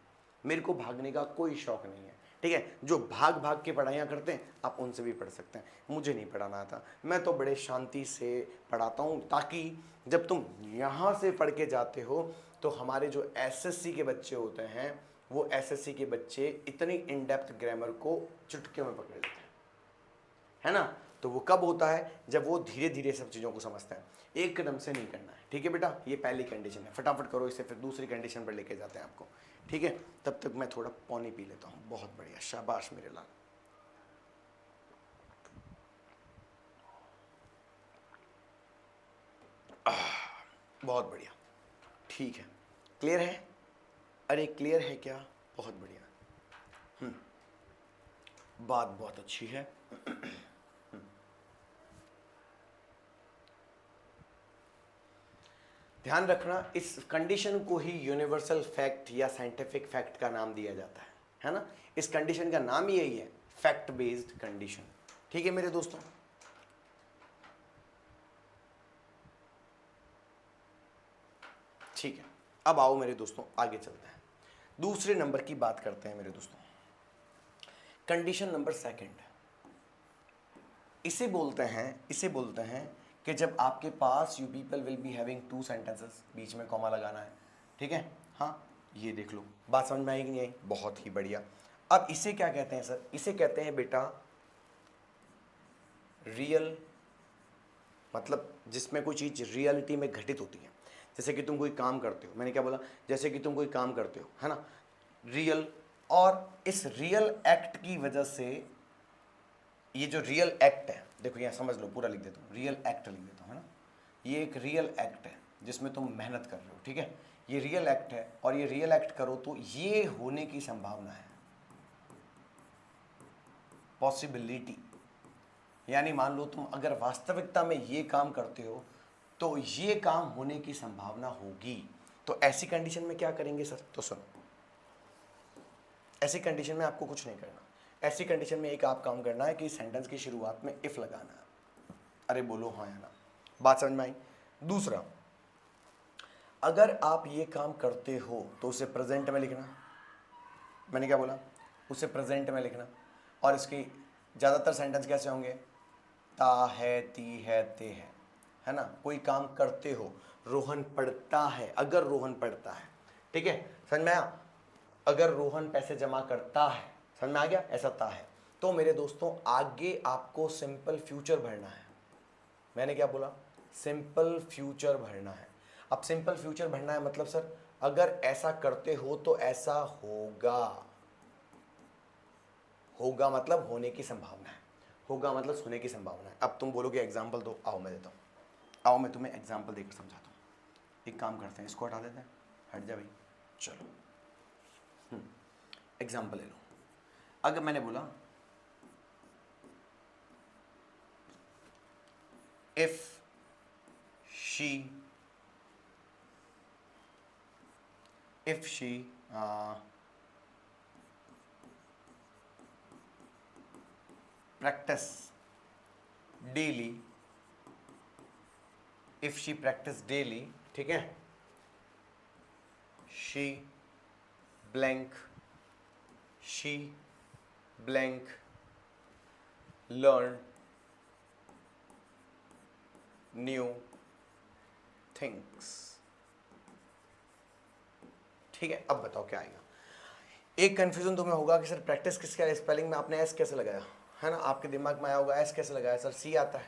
मेरे को भागने का कोई शौक नहीं है, ठीक है? जो भाग भाग के पढ़ाइयाँ करते हैं आप उनसे भी पढ़ सकते हैं, मुझे नहीं पढ़ाना आता। मैं तो बड़े शांति से पढ़ाता हूँ, ताकि जब तुम यहाँ से पढ़ के जाते हो तो हमारे जो SSC के बच्चे होते हैं, वो SSC के बच्चे इतनी इन डेप्थ ग्रामर को चुटकी में पकड़ लेते हैं, है ना? तो वो कब होता है? जब वो धीरे धीरे सब चीज़ों को समझते हैं। एक कदम से नहीं करना है, ठीक है बेटा? ये पहली कंडीशन है, फटाफट करो इसे, फिर दूसरी कंडीशन पर लेके जाते हैं आपको, ठीक है? तब तक मैं थोड़ा पानी पी लेता हूँ। बहुत बढ़िया, शाबाश मेरे लाल। बहुत बढ़िया, ठीक है। क्लियर है? अरे क्लियर है क्या? बहुत बढ़िया। बात बहुत अच्छी है। ध्यान रखना, इस कंडीशन को ही यूनिवर्सल फैक्ट या साइंटिफिक फैक्ट का नाम दिया जाता है ना? इस कंडीशन का नाम ही यही है, फैक्ट बेस्ड कंडीशन। ठीक है मेरे दोस्तों? ठीक है, अब आओ मेरे दोस्तों आगे चलते हैं, दूसरे नंबर की बात करते हैं मेरे दोस्तों। कंडीशन नंबर सेकंड, इसे बोलते हैं कि जब आपके पास you people will be having 2 sentences, बीच में कॉमा लगाना है, ठीक है? हाँ ये देख लो, बात समझ में आएगी नहीं आई? बहुत ही बढ़िया। अब इसे क्या कहते हैं सर? इसे कहते हैं बेटा रियल, मतलब जिसमें कोई चीज़ रियलिटी में घटित होती है। जैसे कि तुम कोई काम करते हो, मैंने क्या बोला? जैसे कि तुम कोई काम करते हो, है ना? रियल, और इस रियल एक्ट की वजह से, ये जो रियल एक्ट है, देखो यहाँ समझ लो, पूरा लिख देता हूँ, रियल एक्ट लिख देता हूँ, है ना? ये एक रियल एक्ट है जिसमें तुम मेहनत कर रहे हो, ठीक है? ये रियल एक्ट है, और ये रियल एक्ट करो तो ये होने की संभावना है, पॉसिबिलिटी। यानी मान लो तुम अगर वास्तविकता में ये काम करते हो तो ये काम होने की संभावना होगी। तो ऐसी कंडीशन में क्या करेंगे सर? तो सुनो, ऐसी कंडीशन में आपको कुछ नहीं करना। ऐसी कंडीशन में एक आप काम करना है कि सेंटेंस की शुरुआत में इफ लगाना है। अरे बोलो हाँ या ना? बात समझ में आई? दूसरा, अगर आप ये काम करते हो तो उसे प्रेजेंट में लिखना। मैंने क्या बोला? उसे प्रेजेंट में लिखना। और इसकी ज़्यादातर सेंटेंस कैसे होंगे? ता है, ती है, ते है ना? कोई काम करते हो, रोहन पढ़ता है, अगर रोहन पढ़ता है, ठीक है? समझ में आया? अगर रोहन पैसे जमा करता है, समझ में आ गया? ऐसा ता है। तो मेरे दोस्तों आगे आपको सिंपल फ्यूचर भरना है। मैंने क्या बोला? सिंपल फ्यूचर भरना है। अब सिंपल फ्यूचर भरना है मतलब सर अगर ऐसा करते हो तो ऐसा होगा। होगा मतलब होने की संभावना है, होगा मतलब होने की संभावना है। अब तुम बोलोगे एग्जाम्पल दो, आओ मैं देता हूँ, आओ मैं तुम्हें एग्जाम्पल देकर समझाता हूँ। एक काम करते हैं, इसको हटा देते हैं, हट जा भाई, चलो एग्जाम्पल ले लो। अगर मैंने बोला if she practice daily, if she practice daily, ठीक है? She blank she blank learn new things. ठीक है, अब बताओ क्या आएगा। एक कंफ्यूजन तुम्हें होगा कि सर प्रैक्टिस किसके है, स्पेलिंग में आपने एस कैसे लगाया, है ना। आपके दिमाग में आया होगा एस कैसे लगाया, सर सी आता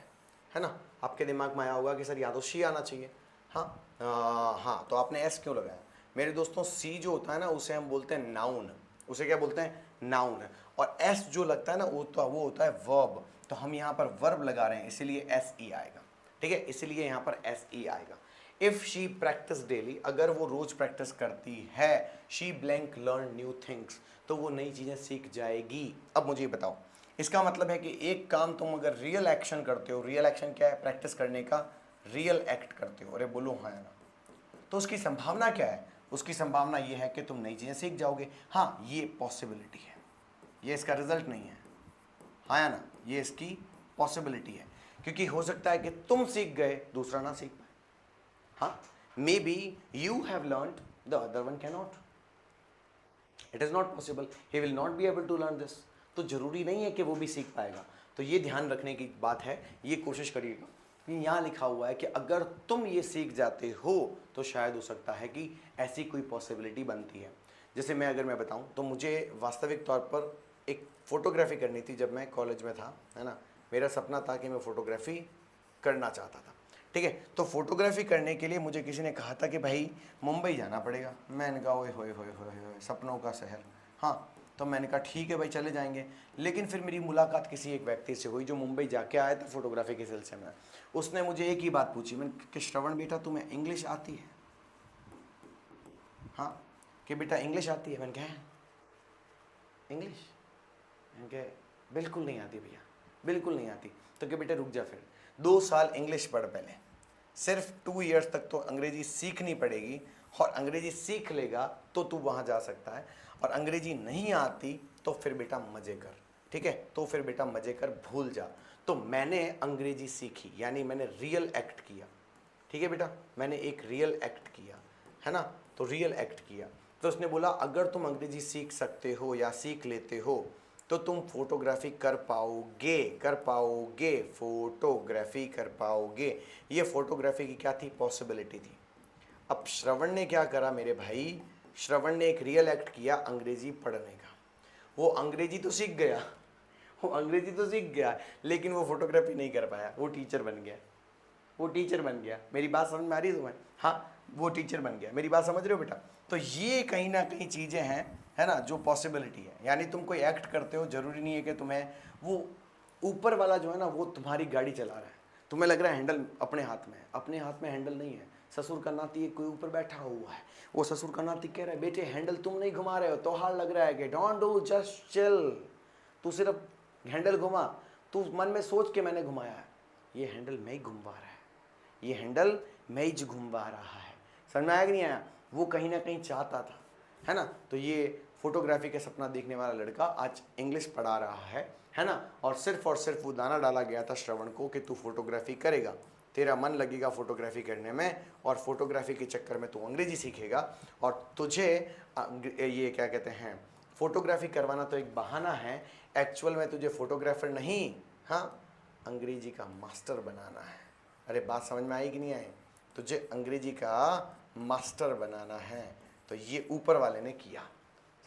है ना। आपके दिमाग में आया होगा कि सर या तो सी आना चाहिए। हाँ, तो आपने एस क्यों लगाया। मेरे दोस्तों, सी जो होता है ना उसे हम बोलते हैं नाउन, उसे क्या बोलते हैं, नाउन। और एस जो लगता है ना वो होता है वर्ब। तो हम यहाँ पर वर्ब लगा रहे हैं, इसीलिए एस ई आएगा। ठीक है, इसीलिए यहाँ पर एस ई आएगा। इफ शी प्रैक्टिस डेली, अगर वो रोज प्रैक्टिस करती है, she blank learn new things, तो वो नई चीजें सीख जाएगी। अब मुझे बताओ, इसका मतलब है कि एक काम तुम अगर रियल एक्शन करते हो, रियल एक्शन क्या है, प्रैक्टिस करने का रियल एक्ट करते हो, अरे बोलो हाँ या ना, तो उसकी संभावना क्या है, उसकी संभावना ये है कि तुम नई चीजें सीख जाओगे। हाँ, ये पॉसिबिलिटी है, ये इसका रिजल्ट नहीं है, हाँ या ना, ये इसकी पॉसिबिलिटी है। क्योंकि हो सकता है कि तुम सीख गए, दूसरा ना सीख पाए। हाँ, maybe you have learned, the other one can not, it is not possible, he will not be able to learn this. तो जरूरी नहीं है कि वो भी सीख पाएगा। तो ये ध्यान रखने की बात है, ये कोशिश करिएगा कि यहाँ लिखा हुआ है कि अगर तुम ये सीख जाते हो तो शायद हो सकता है कि ऐसी कोई पॉसिबिलिटी बनती है। जैसे अगर मैं बताऊं तो मुझे वास्तविक तौर पर एक फ़ोटोग्राफी करनी थी जब मैं कॉलेज में था, है ना। मेरा सपना था कि मैं फ़ोटोग्राफी करना चाहता था। ठीक है, तो फोटोग्राफी करने के लिए मुझे किसी ने कहा था कि भाई मुंबई जाना पड़ेगा। मैंने कहा ओए होए होए होए होए, सपनों का शहर। हाँ, तो मैंने कहा ठीक है भाई चले जाएंगे। लेकिन फिर मेरी मुलाकात किसी एक व्यक्ति से हुई जो मुंबई जाके आया था फोटोग्राफी के सिलसिले में। उसने मुझे एक ही बात पूछी, मैंने कि श्रवण बेटा तुम्हें इंग्लिश आती है। हाँ, कि बेटा इंग्लिश आती है। मैंने कहा इंग्लिश, मैंने कहा बिल्कुल नहीं आती भैया, बिल्कुल नहीं आती। तो कि बेटा रुक जा, फिर 2 साल इंग्लिश पढ़ पहले, सिर्फ 2 ईयर्स तक तो अंग्रेजी सीखनी पड़ेगी, और अंग्रेजी सीख लेगा तो तू वहाँ जा सकता है। और अंग्रेजी नहीं आती तो फिर बेटा मज़े कर, ठीक है, तो फिर बेटा मज़े कर, भूल जा। तो मैंने अंग्रेजी सीखी, यानी मैंने रियल एक्ट किया। ठीक है बेटा, मैंने एक रियल एक्ट किया, है ना। तो रियल एक्ट किया। तो उसने बोला अगर तुम अंग्रेजी सीख सकते हो या सीख लेते हो तो तुम फोटोग्राफी कर पाओगे, फोटोग्राफी कर पाओगे। ये फोटोग्राफी की क्या थी, पॉसिबिलिटी थी। अब श्रवण ने क्या करा मेरे भाई, श्रवण ने एक रियल एक्ट किया अंग्रेजी पढ़ने का। वो अंग्रेजी तो सीख गया, वो अंग्रेजी तो सीख गया, लेकिन वो फोटोग्राफी नहीं कर पाया। वो टीचर बन गया, वो टीचर बन गया। मेरी बात समझ में आ रही है तुम्हें। हाँ, वो टीचर बन गया। मेरी बात समझ रहे हो बेटा। तो ये कहीं ना कहीं चीज़ें हैं, है ना, जो पॉसिबिलिटी है। यानी तुम कोई एक्ट करते हो, जरूरी नहीं है कि तुम्हें वो ऊपर वाला जो है ना वो तुम्हारी गाड़ी चला रहा है। तुम्हें लग रहा है हैंडल अपने हाथ में है, अपने हाथ में हैंडल नहीं है। ससुर का नाती एक कोई ऊपर बैठा हुआ है, वो ससुर का नाती कह रहा है बेटे हैंडल तुम नहीं घुमा रहे हो, त्योहार लग रहा है कि डोंट डू, जस्ट चिल, तू सिर्फ हैंडल घुमा। तू मन में सोच के मैंने घुमाया है, ये हैंडल मैं ही घुमवा रहा है, ये हैंडल मैं ही घुमवा रहा है। समझ में आया कि नहीं आया। वो कहीं ना कहीं चाहता था, है ना। तो ये फोटोग्राफी का सपना देखने वाला लड़का आज इंग्लिश पढ़ा रहा है ना। और सिर्फ वो दाना डाला गया था श्रवण को कि तू फोटोग्राफी करेगा, तेरा मन लगेगा फोटोग्राफी करने में, और फोटोग्राफी के चक्कर में तू अंग्रेजी सीखेगा। और तुझे ये क्या कहते हैं, फोटोग्राफी करवाना तो एक बहाना है, एक्चुअल में तुझे फोटोग्राफर नहीं, हाँ, अंग्रेजी का मास्टर बनाना है। अरे बात समझ में आई कि नहीं आई। तुझे अंग्रेजी का मास्टर बनाना है। तो ये ऊपर वाले ने किया,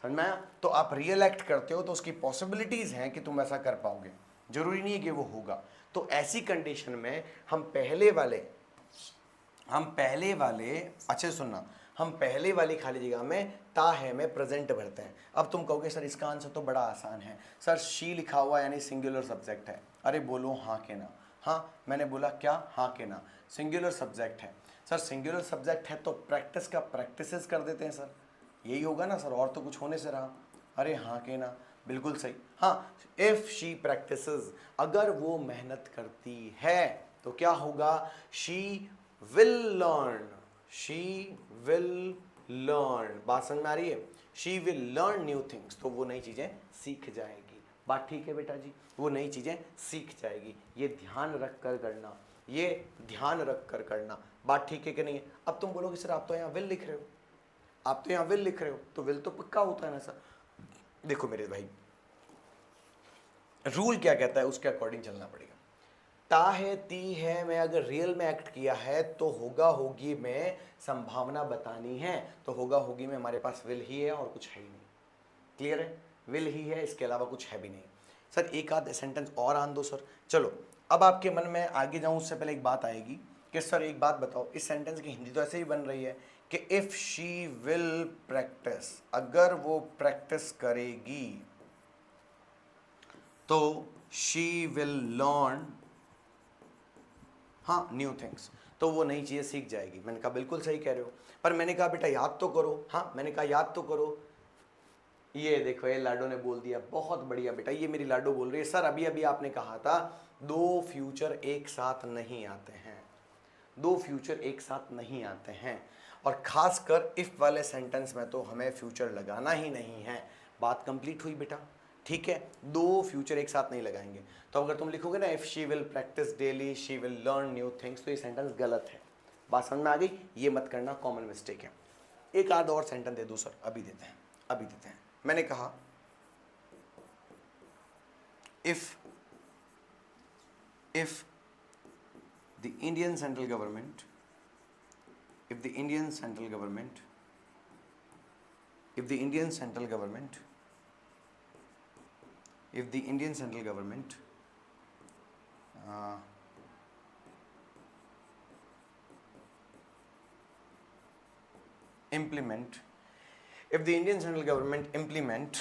समझ में आया। तो आप रियल एक्ट करते हो तो उसकी पॉसिबिलिटीज़ हैं कि तुम ऐसा कर पाओगे, जरूरी नहीं है कि वो होगा। तो ऐसी कंडीशन में हम पहले वाले अच्छे सुनना, हम पहले वाली खाली जगह में ता है में प्रेजेंट भरते हैं। अब तुम कहोगे सर इसका आंसर तो बड़ा आसान है, सर शी लिखा हुआ यानी सिंगुलर सब्जेक्ट है। अरे बोलो हाँ के ना। हाँ, मैंने बोला क्या, हाँ के ना, सिंगुलर सब्जेक्ट है। सर सिंगुलर सब्जेक्ट है तो प्रैक्टिस का प्रैक्टिसेस कर देते हैं सर, यही होगा ना सर, और तो कुछ होने से रहा। अरे हाँ के ना, बिल्कुल सही। हाँ, इफ शी प्रैक्टिसेस, अगर वो मेहनत करती है तो क्या होगा, she will learn, she will learn. बात समझ में आ रही है, she will learn new things, तो वो नई चीजें सीख जाएगी। बात ठीक है बेटा जी, वो नई चीजें सीख जाएगी। ये ध्यान रख कर करना, ये ध्यान रख कर करना। बात ठीक है कि नहीं है। अब तुम बोलोगे सर आप तो यहाँ विल लिख रहे हो, आप तो यहाँ विल लिख रहे हो, तो विल तो पक्का होता है ना सर। देखो मेरे भाई, रूल क्या कहता है उसके अकॉर्डिंग चलना पड़ेगा। ता है, ती है, मैं अगर रियल में एक्ट किया है तो होगा होगी में संभावना बतानी है, तो होगा होगी में हमारे पास विल ही है और कुछ है ही नहीं। क्लियर है, विल ही है, इसके अलावा कुछ है भी नहीं। सर एक आध सेंटेंस और आन दो सर। चलो अब आपके मन में आगे जाऊं उससे पहले एक बात आएगी कि सर एक बात बताओ, इस सेंटेंस की हिंदी तो ऐसे ही बन रही है कि इफ शी विल प्रैक्टिस, अगर वो प्रैक्टिस करेगी तो शी विल लर्न, हाँ, न्यू थिंग्स, तो वो नई चीज़ें सीख जाएगी। मैंने कहा बिल्कुल सही कह रहे हो, पर मैंने कहा बेटा याद तो करो। हाँ मैंने कहा याद तो करो। ये देखो ये लाडो ने बोल दिया, बहुत बढ़िया बेटा, ये मेरी लाडो बोल रही है सर अभी अभी आपने कहा था दो फ्यूचर एक साथ नहीं आते हैं, दो फ्यूचर एक साथ नहीं आते हैं, और खासकर इफ वाले सेंटेंस में तो हमें फ्यूचर लगाना ही नहीं है। बात कंप्लीट हुई बेटा, ठीक है, दो फ्यूचर एक साथ नहीं लगाएंगे। तो अगर तुम लिखोगे ना if she will practice daily she will learn new things, तो ये सेंटेंस गलत है। बात समझ में आ गई, ये मत करना, कॉमन मिस्टेक है। एक आध और सेंटेंस दे दो सर, अभी देते हैं, अभी देते हैं। मैंने कहा if the Indian central government, if the Indian central government, if the Indian central government, if the Indian central government implement, if the Indian central government implement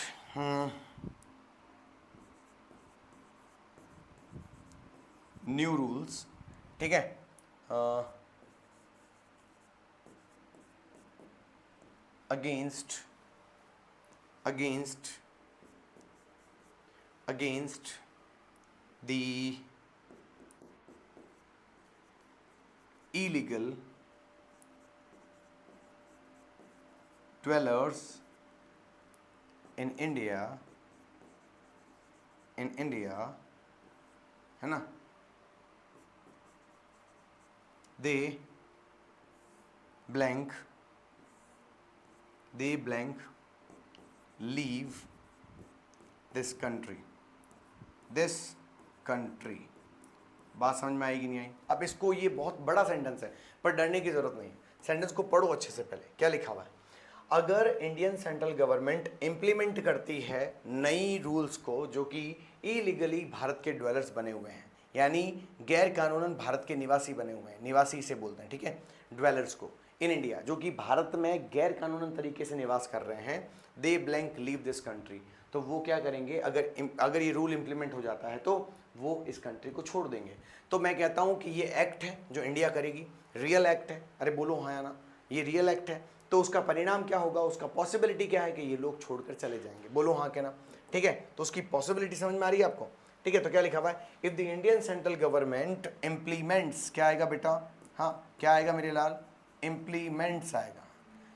new rules, ठीक है, against the illegal dwellers in India, है ना, they blank leave this country। बात समझ में आएगी नहीं आई? अब इसको, ये बहुत बड़ा सेंटेंस है पर डरने की जरूरत नहीं है, सेंटेंस को पढ़ो अच्छे से। पहले क्या लिखा हुआ है, अगर इंडियन सेंट्रल गवर्नमेंट इंप्लीमेंट करती है नई रूल्स को जो कि इलीगली भारत के ड्वेलर्स बने हुए हैं, यानी गैर कानूनन भारत के निवासी बने हुए हैं, निवासी से बोलते हैं, ठीक है, ड्वेलर्स को इन इंडिया, जो कि भारत में गैर कानूनन तरीके से निवास कर रहे हैं, दे ब्लैंक लीव दिस कंट्री, तो वो क्या करेंगे, अगर ये रूल इंप्लीमेंट हो जाता है तो वो इस कंट्री को छोड़ देंगे। तो मैं कहता हूँ कि ये एक्ट है जो इंडिया करेगी, रियल एक्ट है, अरे बोलो हाँ या ना, ये रियल एक्ट है, तो उसका परिणाम क्या होगा, उसका पॉसिबिलिटी क्या है कि ये लोग छोड़कर चले जाएंगे, बोलो हाँ क्या ना, ठीक है, तो उसकी पॉसिबिलिटी समझ में आ रही है आपको, ठीक है। तो क्या लिखा हुआ है, if the Indian central government implements, क्या आएगा बेटा, हाँ क्या आएगा मेरे लाल, इम्प्लीमेंट्स आएगा।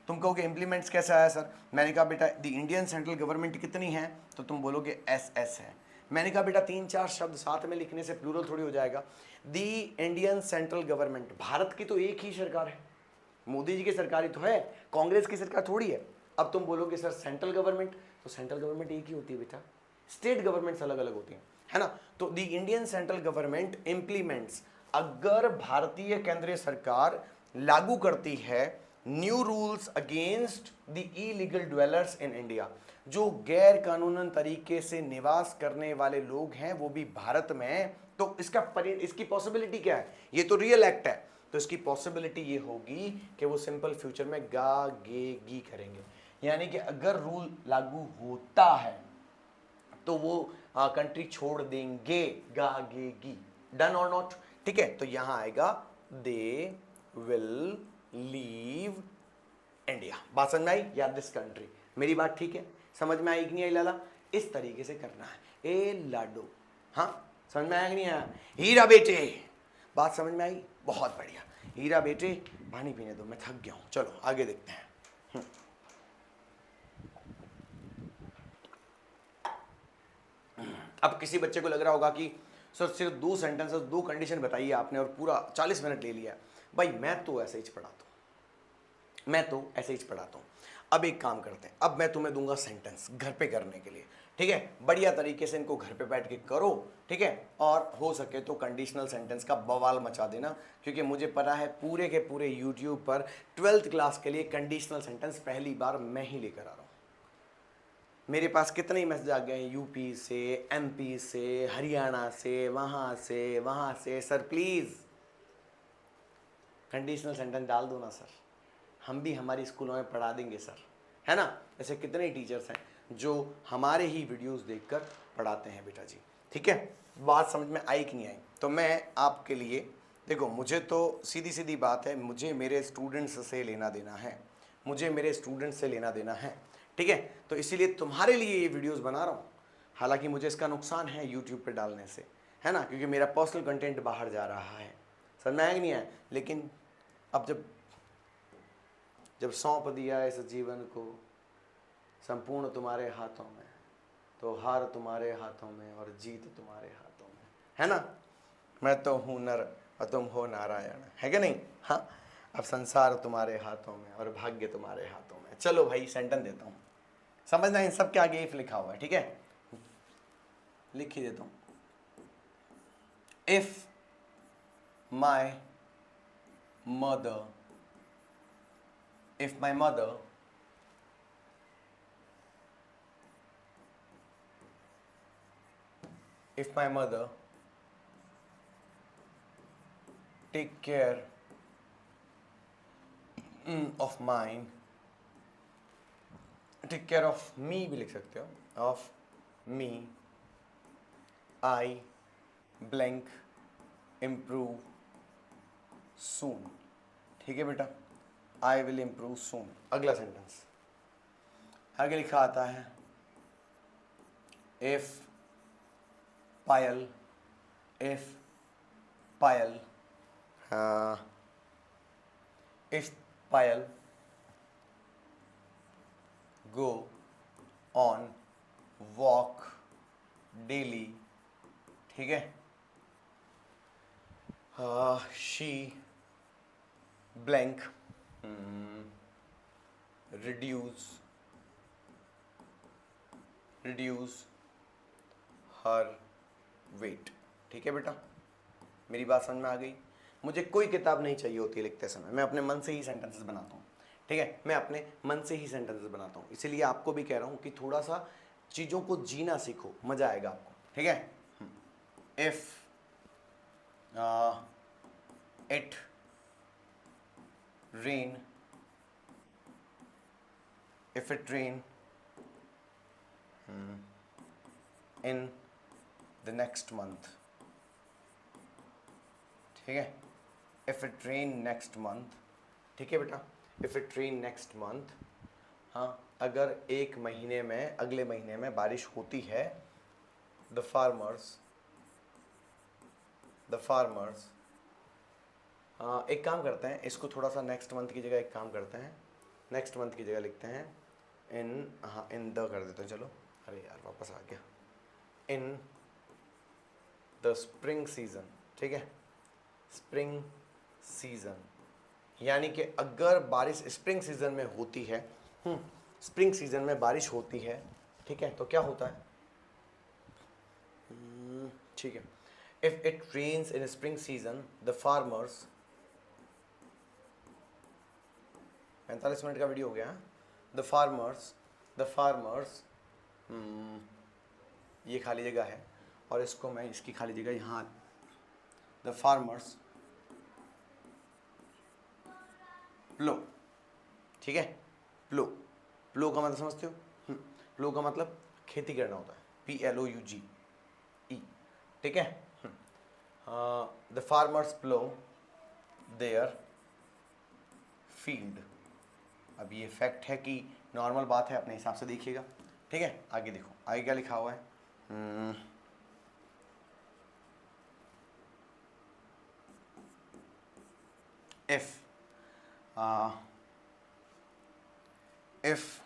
तुम कहोगे इम्प्लीमेंट्स कैसे आया सर, मैंने कहा बेटा द इंडियन सेंट्रल गवर्नमेंट कितनी है, तो तुम बोलोगे एस है। मैंने कहा बेटा तीन चार शब्द साथ में लिखने से प्लूरल थोड़ी हो जाएगा। The Indian central government, Bharat की तो एक ही सरकार है, मोदी जी की सरकार ही तो है, कांग्रेस की सरकार थोड़ी है। अब तुम बोलोगे सर सेंट्रल गवर्नमेंट, तो सेंट्रल गवर्नमेंट एक ही होती है बेटा, स्टेट गवर्नमेंट्स अलग अलग होती हैं, है ना। तो the Indian central government implements, अगर भारतीय केंद्रीय सरकार लागू करती है new rules against the illegal dwellers in India, जो गैर कानूनन तरीके से निवास करने वाले लोग हैं वो भी भारत में, तो इसकी पॉसिबिलिटी क्या है, ये तो रियल एक्ट है, तो इसकी पॉसिबिलिटी ये होगी कि वो सिंपल फ्यूचर में गा गे गी करेंगे, यानी कि अगर रूल लागू होता है तो वो कंट्री छोड़ देंगे, गा गे गी, डन और नॉट, ठीक है। तो यहां आएगा दे विल लीव इंडिया, बात समझ में आई, या दिस कंट्री। मेरी बात ठीक है, समझ में आई कि नहीं आई लाला, इस तरीके से करना है। ए लाडो, हाँ समझ में आया कि नहीं आया, हीरा बेटे, बात समझ में आई, बहुत बढ़िया, हीरा बेटे पानी पीने दो, मैं थक गया हूं, चलो आगे देखते हैं। अब किसी बच्चे को लग रहा होगा कि सर सिर्फ दो सेंटेंसेस, दो कंडीशन बताइए आपने और पूरा 40 मिनट ले लिया। भाई मैं तो ऐसे ही पढ़ाता हूँ, अब एक काम करते हैं, अब मैं तुम्हें दूंगा सेंटेंस घर पे करने के लिए, ठीक है। बढ़िया तरीके से इनको घर पे बैठ के करो, ठीक है। और हो सके तो कंडीशनल सेंटेंस का बवाल मचा देना, क्योंकि मुझे पता है पूरे के पूरे यूट्यूब पर 12th क्लास के लिए कंडीशनल सेंटेंस पहली बार मैं ही लेकर आ रहा हूँ। मेरे पास कितने ही मैसेज आ गए हैं यूपी से, एमपी से, हरियाणा से, वहाँ से, सर प्लीज़ कंडीशनल सेंटेंस डाल दो ना सर, हम भी हमारी स्कूलों में पढ़ा देंगे सर, है ना। ऐसे कितने टीचर्स हैं जो हमारे ही वीडियोस देखकर पढ़ाते हैं बेटा जी, ठीक है। बात समझ में आई कि नहीं आई? तो मैं आपके लिए, देखो मुझे तो सीधी सीधी बात है, मुझे मेरे स्टूडेंट्स से लेना देना है, मुझे मेरे स्टूडेंट्स से लेना देना है, ठीक है। तो इसीलिए तुम्हारे लिए ये वीडियोस बना रहा हूँ। हालांकि मुझे इसका नुकसान है यूट्यूब पे डालने से, है ना, क्योंकि मेरा पर्सनल कंटेंट बाहर जा रहा है, समझ में आया कि नहीं आया? लेकिन अब जब सौंप दिया इस जीवन को संपूर्ण तुम्हारे हाथों में, तो हार तुम्हारे हाथों में और जीत तुम्हारे हाथों में, है ना। मैं तो हूँ नर और तुम हो नारायण, है कि नहीं? हाँ, अब संसार तुम्हारे हाथों में और भाग्य तुम्हारे हाथों में। चलो भाई सेंटेंस देता हूँ, समझना इन सब के आगे इफ लिखा हुआ है, ठीक है, लिख ही देता हूँ। If my mother, if my mother take care of mine, take care of me भी लिख सकते हो, of me, I blank improve soon, ठीक है बेटा, I will improve soon। अगला सेंटेंस आगे लिखा आता है, if Payal go on walk daily, ठीक है, she blank reduce her weight, ठीक है बेटा। मेरी बात समझ में आ गई? मुझे कोई किताब नहीं चाहिए होती है लिखते समय, मैं अपने मन से ही सेंटेंसेस बनाता हूँ, ठीक है, मैं अपने मन से ही सेंटेंसेस बनाता हूँ। इसीलिए आपको भी कह रहा हूँ कि थोड़ा सा चीज़ों को जीना सीखो, मज़ा आएगा आपको, ठीक है। If it rain, in the next month, ठीक है, if it rain next month, ठीक है बेटा, if it rain next month, हाँ, अगर एक महीने में, अगले महीने में बारिश होती है, the farmers एक काम करते हैं, इसको थोड़ा सा नेक्स्ट मंथ की जगह एक काम करते हैं, नेक्स्ट मंथ की जगह लिखते हैं इन द कर देते हैं, चलो, अरे यार वापस आ गया, इन द स्प्रिंग सीजन, ठीक है, स्प्रिंग सीजन, यानी कि अगर बारिश स्प्रिंग सीजन में होती है, स्प्रिंग सीजन में बारिश होती है, ठीक है, तो क्या होता है, ठीक है, if it rains in spring season the farmers, 45 minute का वीडियो हो गया, द फार्मर्स ये खाली जगह है और इसको मैं इसकी खाली जगह यहाँ, द फार्मर्स प्लो, ठीक है, प्लो का मतलब समझते हो, प्लो का मतलब खेती करना होता है, PLOUGE, ठीक है। The farmers plough their field, अब ये फैक्ट है कि नॉर्मल बात है, अपने हिसाब से देखिएगा, ठीक है। आगे देखो, आगे क्या लिखा हुआ है, if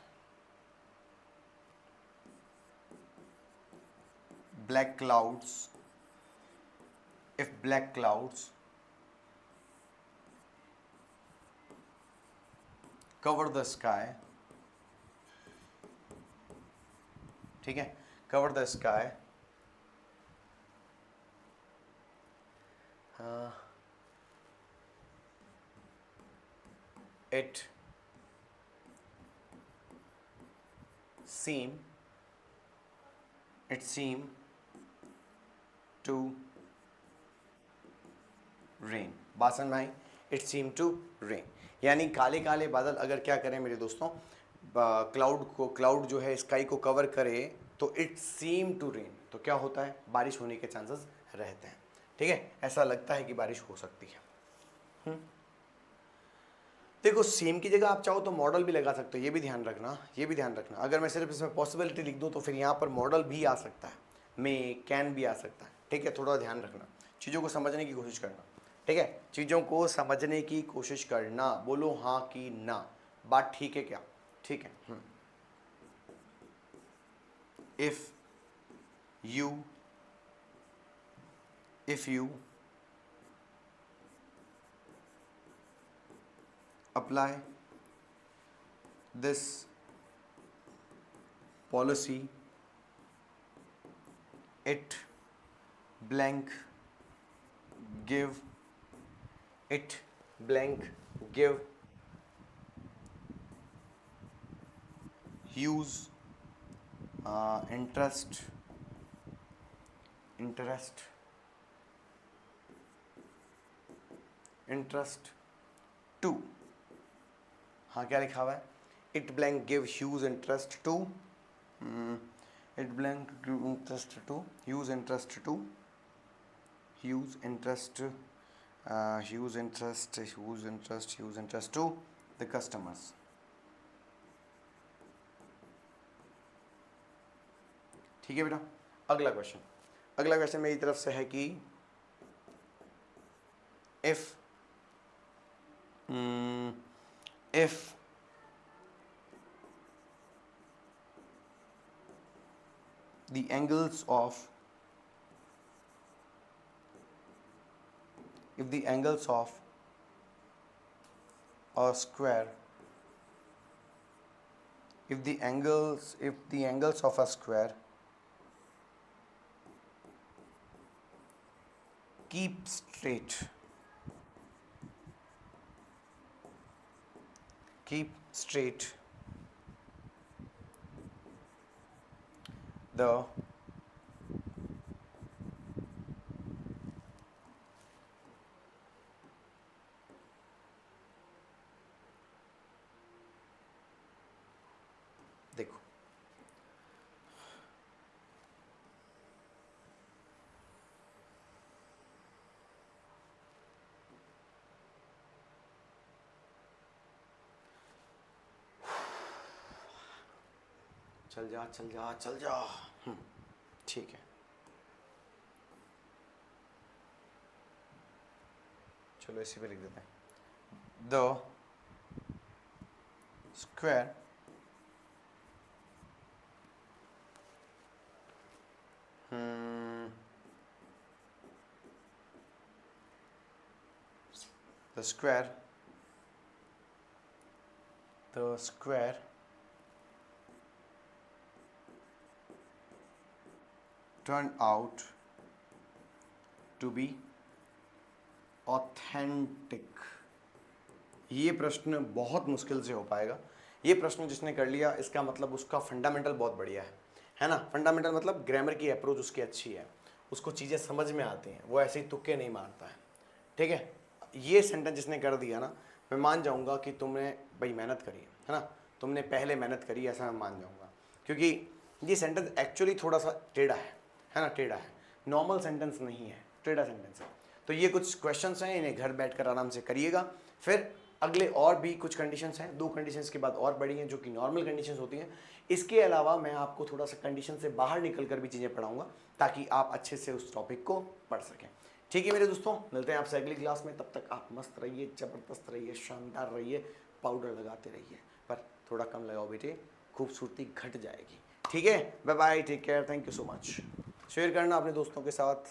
black clouds cover the sky, ठीक है, cover the sky, it seem to rain। बात समझ में आई? इट सीम टू रेन, यानी काले काले बादल अगर क्या करें मेरे दोस्तों, क्लाउड जो है स्काई को कवर करे तो इट सीम टू रेन, तो क्या होता है, बारिश होने के चांसेस रहते हैं। ठीक है, ऐसा लगता है कि बारिश हो सकती है। देखो सीम की जगह आप चाहो तो मॉडल भी लगा सकते हो, ये भी ध्यान रखना, अगर मैं सिर्फ इसमें पॉसिबिलिटी लिख दूं तो फिर यहाँ पर मॉडल भी आ सकता है, मे कैन भी आ सकता है। ठीक है, थोड़ा ध्यान रखना, चीज़ों को समझने की कोशिश करना। ठीक है, चीज़ों को समझने की कोशिश करना, बोलो हाँ कि ना, बात ठीक है क्या? ठीक है। If you apply this policy, it blank give huge interest to, हाँ क्या लिखा हुआ है, it blank give huge interest to, it blank give interest to huge interest to the customers. ठीक है बेटा, अगला क्वेश्चन मेरी तरफ से है कि if the angles of a square, if the angles of a square keep straight, the देखो चल जा। ठीक है, चलो इसी पे लिख देते हैं, the square turned out to be authentic। ये प्रश्न बहुत मुश्किल से हो पाएगा, ये प्रश्न जिसने कर लिया इसका मतलब उसका फंडामेंटल बहुत बढ़िया है ना। फंडामेंटल मतलब ग्रामर की अप्रोच उसकी अच्छी है, उसको चीज़ें समझ में आती हैं, वो ऐसे ही तुक्के नहीं मारता है। ठीक है, ये सेंटेंस जिसने कर दिया ना, मैं मान जाऊंगा कि तुमने भाई मेहनत करी है ना, तुमने पहले मेहनत करी, ऐसा मैं मान जाऊंगा, क्योंकि ये सेंटेंस एक्चुअली थोड़ा सा टेढ़ा है ना, टेढ़ा है, नॉर्मल सेंटेंस नहीं है, टेढ़ा सेंटेंस है। तो ये कुछ क्वेश्चंस हैं, इन्हें घर बैठकर आराम से करिएगा। फिर अगले और भी कुछ कंडीशंस हैं, 2 कंडीशंस के बाद और बड़ी हैं जो कि नॉर्मल कंडीशंस होती हैं। इसके अलावा मैं आपको थोड़ा सा कंडीशन से बाहर निकल कर भी चीज़ें पढ़ाऊंगा ताकि आप अच्छे से उस टॉपिक को पढ़ सकें। ठीक है मेरे दोस्तों, मिलते हैं आपसे अगली क्लास में, तब तक आप मस्त रहिए, ज़बरदस्त रहिए, शानदार रहिए, पाउडर लगाते रहिए, पर थोड़ा कम लगाओ बेटे, खूबसूरती घट जाएगी। ठीक है, bye bye, take care, thank you so much. Share करना अपने दोस्तों के साथ।